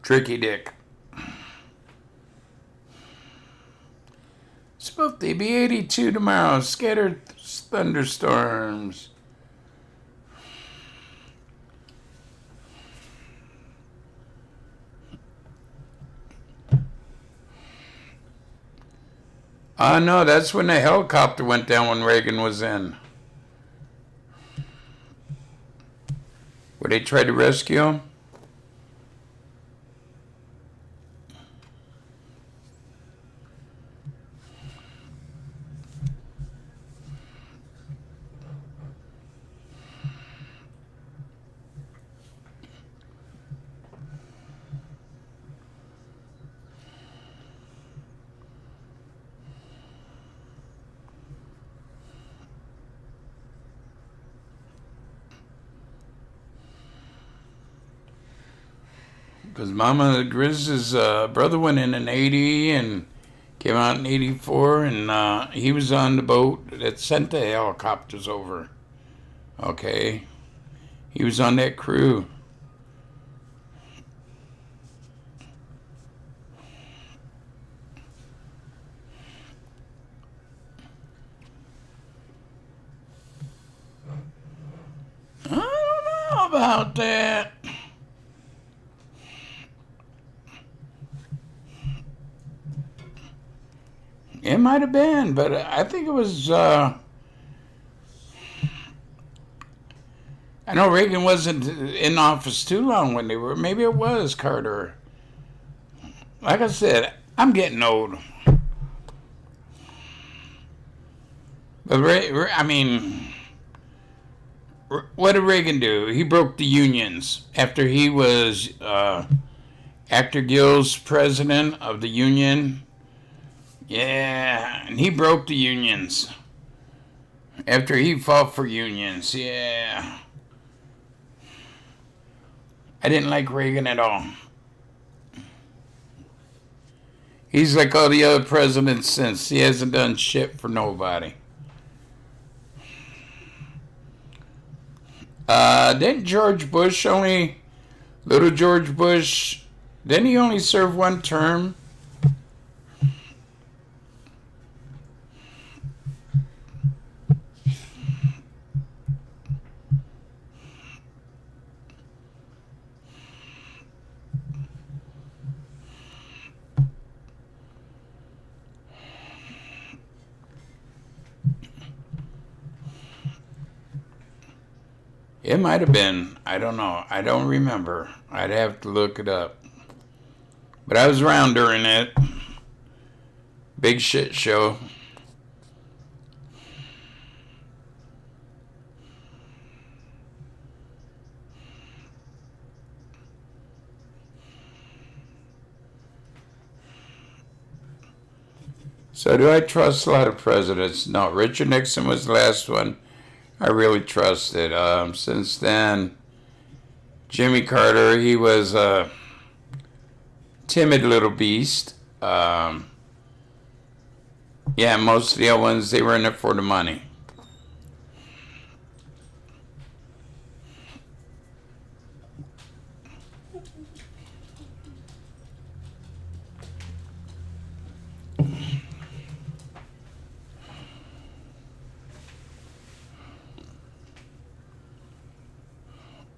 Tricky Dick. It's supposed to be 82 tomorrow. Scattered thunderstorms. No, that's when the helicopter went down when Reagan was in. Where they tried to rescue him? Because Mama Grizz's brother went in 80 and came out in 84, and he was on the boat that sent the helicopters over. Okay. He was on that crew. I don't know about that. It might have been, but I think it was. I know Reagan wasn't in office too long when they were. Maybe it was Carter. Like I said, I'm getting old. But I mean, what did Reagan do? He broke the unions after he was Actor Guild's president of the union. Yeah, and he broke the unions after he fought for unions. Yeah. I didn't like Reagan at all. He's like all the other presidents since. He hasn't done shit for nobody. Didn't George Bush little George Bush, didn't he only serve one term? It might have been. I don't know. I don't remember. I'd have to look it up. But I was around during it. Big shit show. So do I trust a lot of presidents? No. Richard Nixon was the last one I really trusted. Since then, Jimmy Carter, he was a timid little beast. Yeah, most of the other ones, they were in it for the money.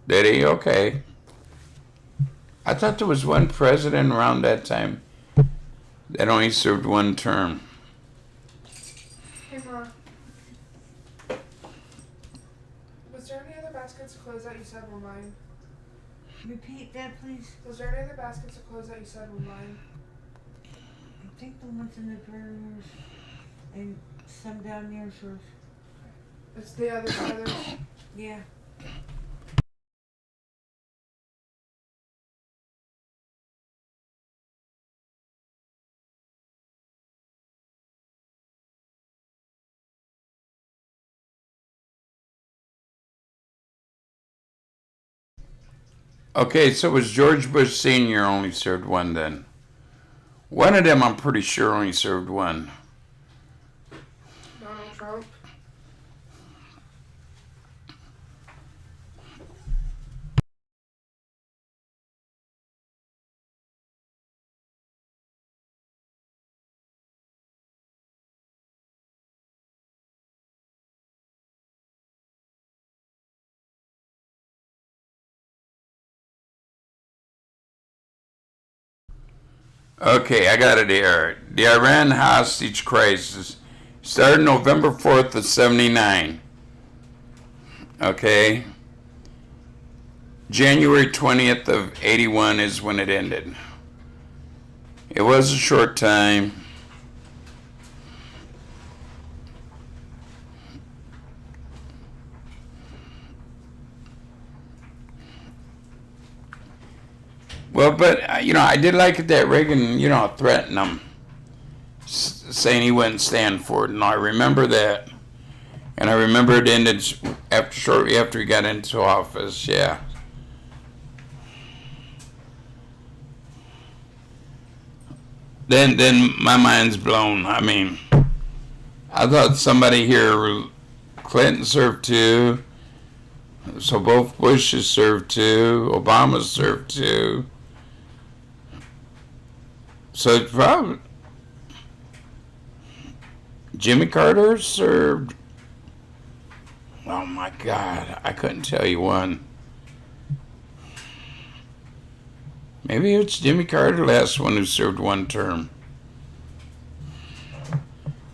Did he? Okay. I thought there was one president around that time that only served one term. Hey, Mom. Was there any other baskets of clothes that you said were mine? Repeat that, please. Was there any other baskets of clothes that you said were mine? I think the ones in the drawers and some down there is yours. It's the others. Yeah. Okay, so it was George Bush Sr. only served one then. One of them, I'm pretty sure, only served one. Donald Trump. Okay, I got it here. The Iran hostage crisis started November 4th of 79. Okay. January 20th of 81 is when it ended. It was a short time. Well, but, I did like it that Reagan, threatened him, saying he wouldn't stand for it. And I remember that. And I remember it ended shortly after he got into office, yeah. then my mind's blown. I mean, I thought somebody here, Clinton served 2, so both Bushes served 2, Obama served 2. So it's probably Jimmy Carter served. Oh my God, I couldn't tell you one. Maybe it's Jimmy Carter, last one who served 1 term.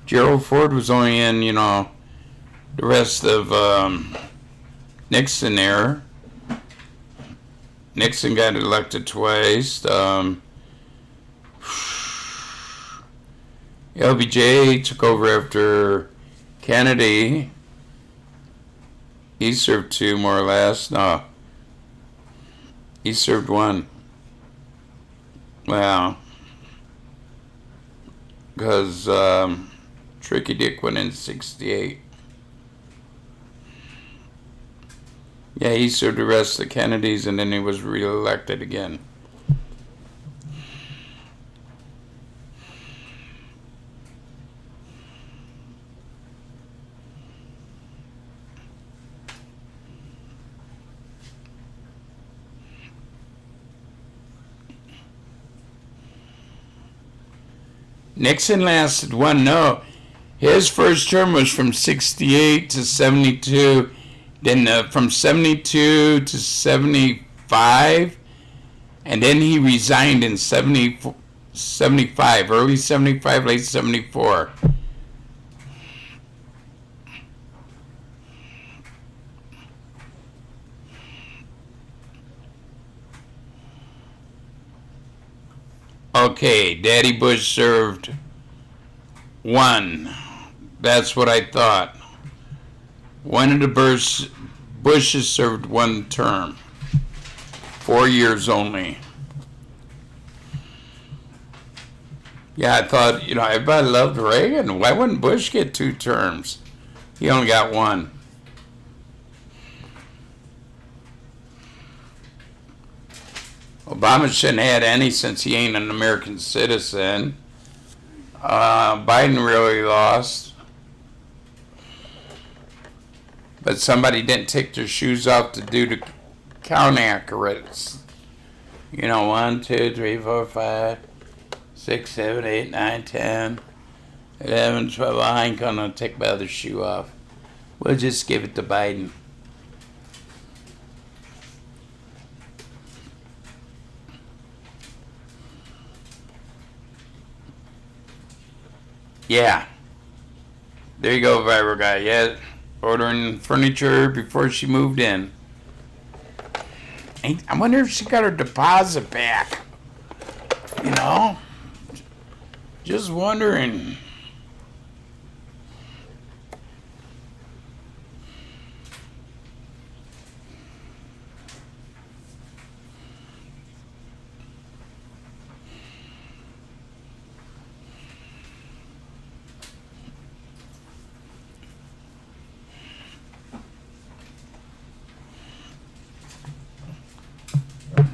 Gerald Ford was only in, the rest of Nixon era. Nixon got elected twice. LBJ took over after Kennedy. He served 2 more or less. No. He served 1. Well, because Tricky Dick went in 68. Yeah, he served the rest of the Kennedys, and then he was reelected again. Nixon lasted 1. No, his first term was from 68 to 72. Then from 72 to 75, and then he resigned in 75, early 75, late 74. Okay, Daddy Bush served 1. That's what I thought. One of the Bushes served 1 term. 4 years only. Yeah, I thought, everybody loved Reagan. Why wouldn't Bush get 2 terms? He only got 1. Obama shouldn't have had any since he ain't an American citizen. Biden really lost. But somebody didn't take their shoes off to do the count accurate. 1, 2, 3, 4, 5, 6, 7, 8, 9, 10, 11, 12. I ain't gonna take my other shoe off. We'll just give it to Biden. Yeah. There you go, viral guy. Yeah. Ordering furniture before she moved in. I wonder if she got her deposit back. Just wondering.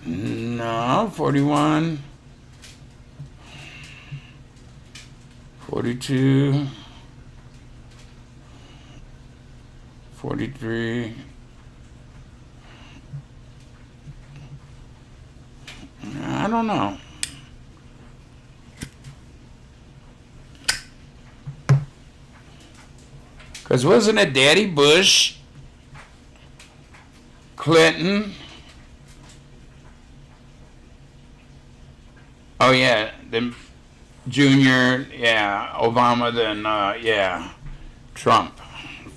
No, 41, 42, 43. I don't know. Because wasn't it Daddy Bush, Clinton? Oh, yeah, then Junior, yeah, Obama, then, Trump,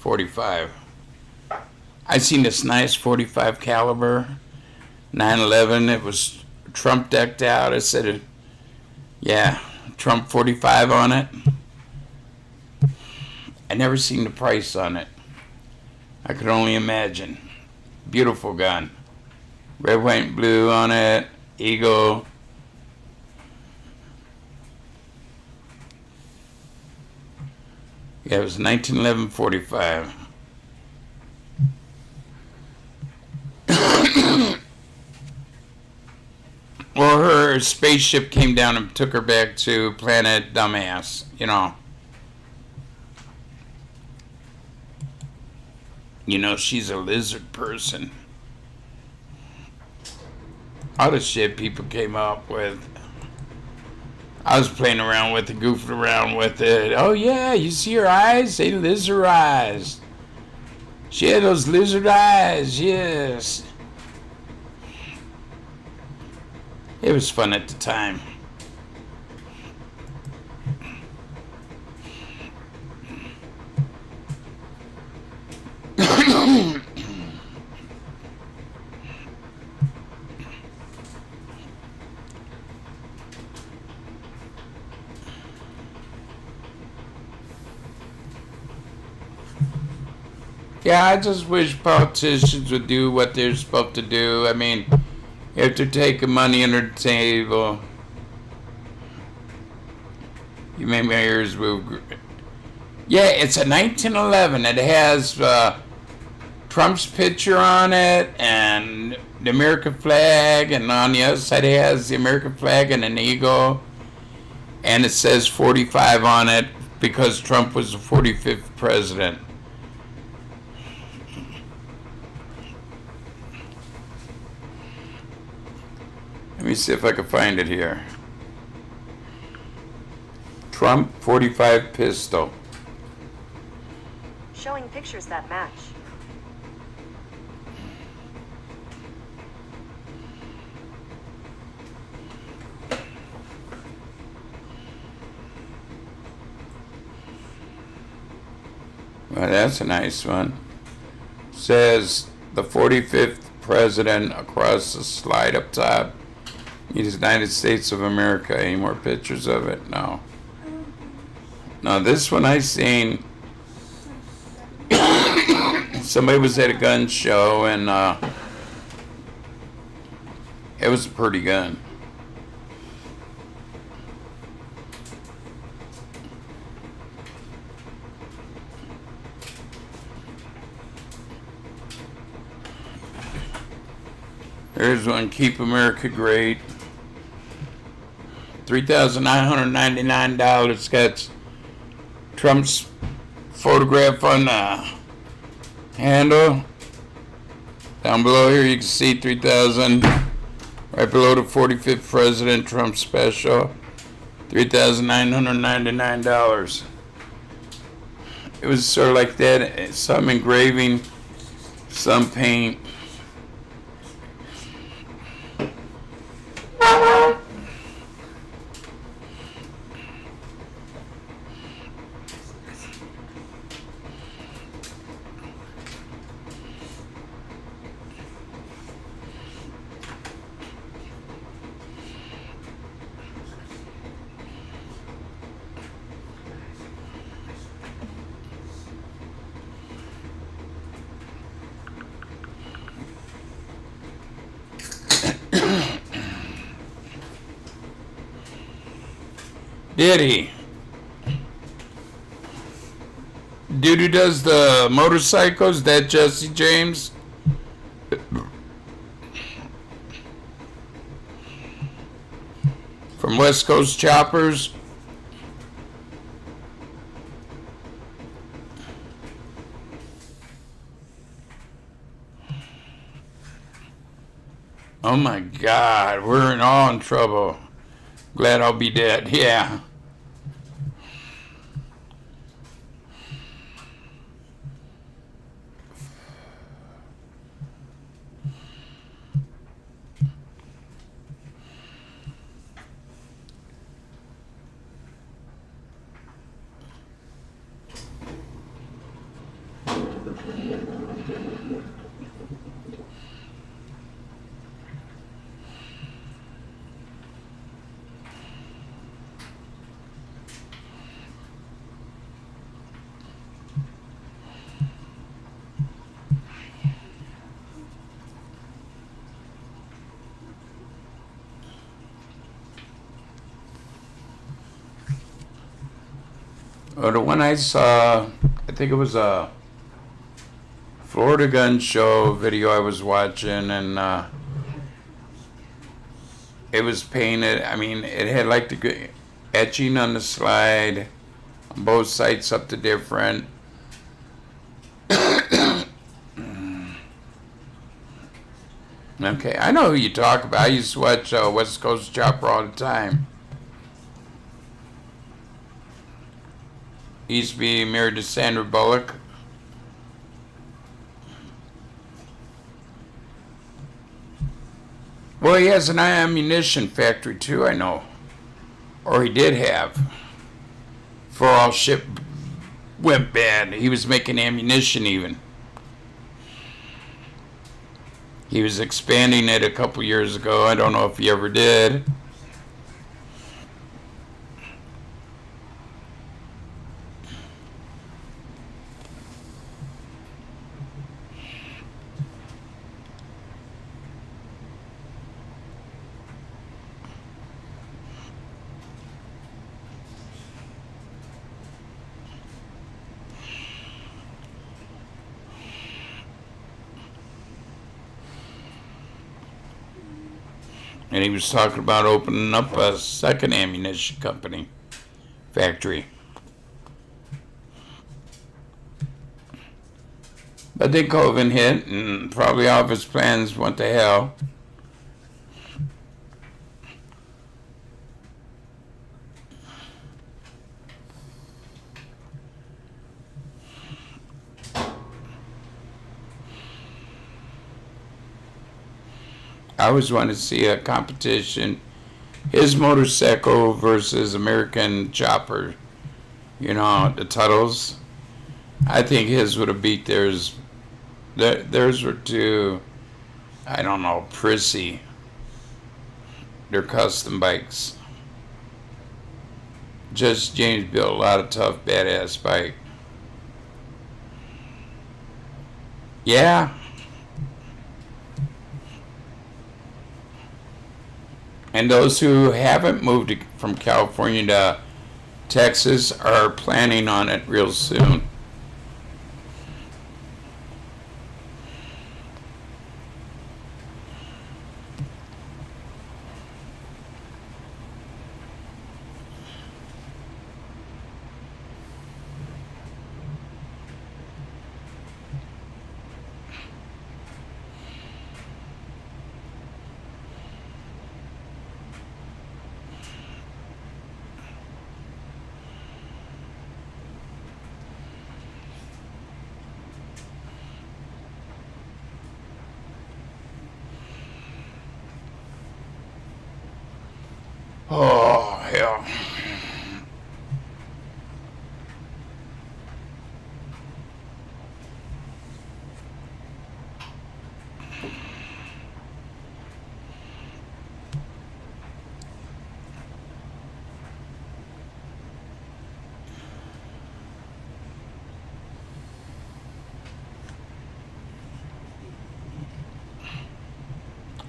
45. I seen this nice 45 caliber 911. It was Trump decked out. It said, Trump 45 on it. I never seen the price on it. I could only imagine. Beautiful gun. Red, white, and blue on it. Eagle. Yeah, it was 1911 45. Well, her a spaceship came down and took her back to planet Dumbass, you know. You know, she's a lizard person. All the shit people came up with. I was playing around with it, goofing around with it. Oh yeah, you see her eyes? They lizard eyes. She had those lizard eyes, yes. It was fun at the time. Yeah, I just wish politicians would do what they're supposed to do. I mean, if they're taking money under the table, you make my ears move. Yeah, it's a 1911. It has Trump's picture on it and the American flag, and on the other side it has the American flag and an eagle, and it says 45 on it because Trump was the 45th president. Let me see if I can find it here. Trump 45 pistol. Showing pictures that match. Well, that's a nice one. Says the 45th president across the slide up top. United States of America. Any more pictures of it? No. No, this one I seen. Somebody was at a gun show and it was a pretty gun. There's one, Keep America Great. $3,999. Got Trump's photograph on the handle. Down below here you can see 3,000. Right below the 45th president, Trump special. $3,999. It was sort of like that. Some engraving, some paint. Did he? Dude who does the motorcycles, that Jesse James? From West Coast Choppers? Oh my God, we're all in trouble. Glad I'll be dead, yeah. Well, the one I saw, I think it was a Florida gun show video I was watching, and it was painted. I mean, it had like the good etching on the slide, on both sides up to different. Okay, I know who you talk about. I used to watch West Coast Chopper all the time. He used to be married to Sandra Bullock. Well, he has an ammunition factory too, I know. Or he did have. Before all shit went bad. He was making ammunition even. He was expanding it a couple years ago. I don't know if he ever did. And he was talking about opening up a second ammunition company factory. But then COVID hit, and probably all of his plans went to hell. I always wanted to see a competition, his motorcycle versus American Chopper, you know, the Tuttles. I think his would have beat theirs. Theirs were too, I don't know, prissy. They're custom bikes. Just James built a lot of tough, badass bike. Yeah. And those who haven't moved from California to Texas are planning on it real soon. Oh, hell.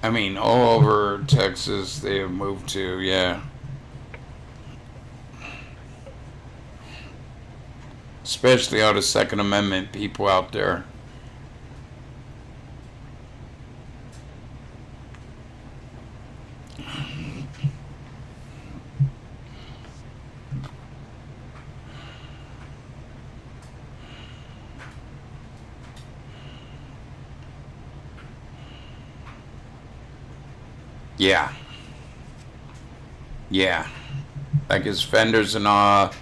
I mean, all over Texas they have moved to, yeah. Especially all the Second Amendment people out there. Yeah. Yeah. Like his fenders and all,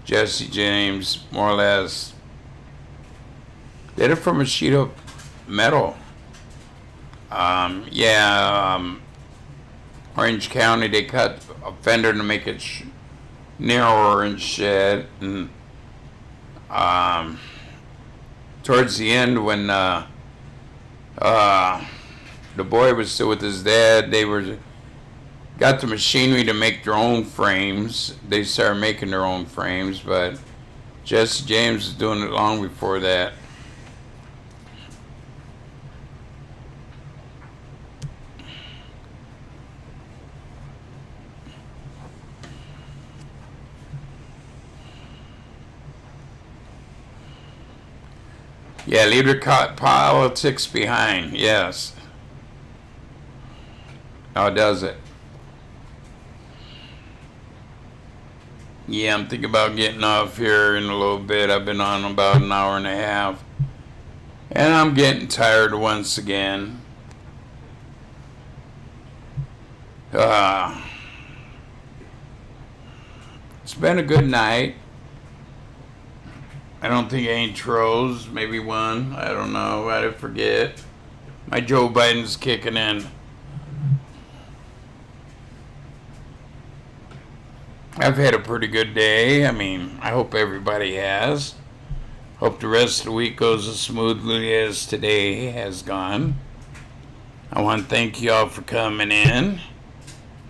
Jesse James, more or less, did it from a sheet of metal. Orange County, they cut a fender to make it narrower and shit. And towards the end, when the boy was still with his dad, they got the machinery to make their own frames. They started making their own frames, but Jesse James was doing it long before that. Yeah, leave the politics behind, yes. How does it? Yeah, I'm thinking about getting off here in a little bit. I've been on about an hour and a half. And I'm getting tired once again. It's been a good night. I don't think any trolls, maybe one. I don't know. I forget. My Joe Biden's kicking in. I've had a pretty good day. I mean, I hope everybody has. Hope the rest of the week goes as smoothly as today has gone. I want to thank you all for coming in.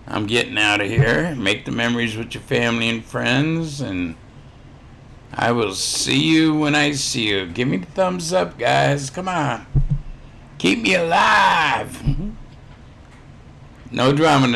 I'm getting out of here. Make the memories with your family and friends, and I will see you when I see you. Give me the thumbs up, guys. Come on. Keep me alive. No drama.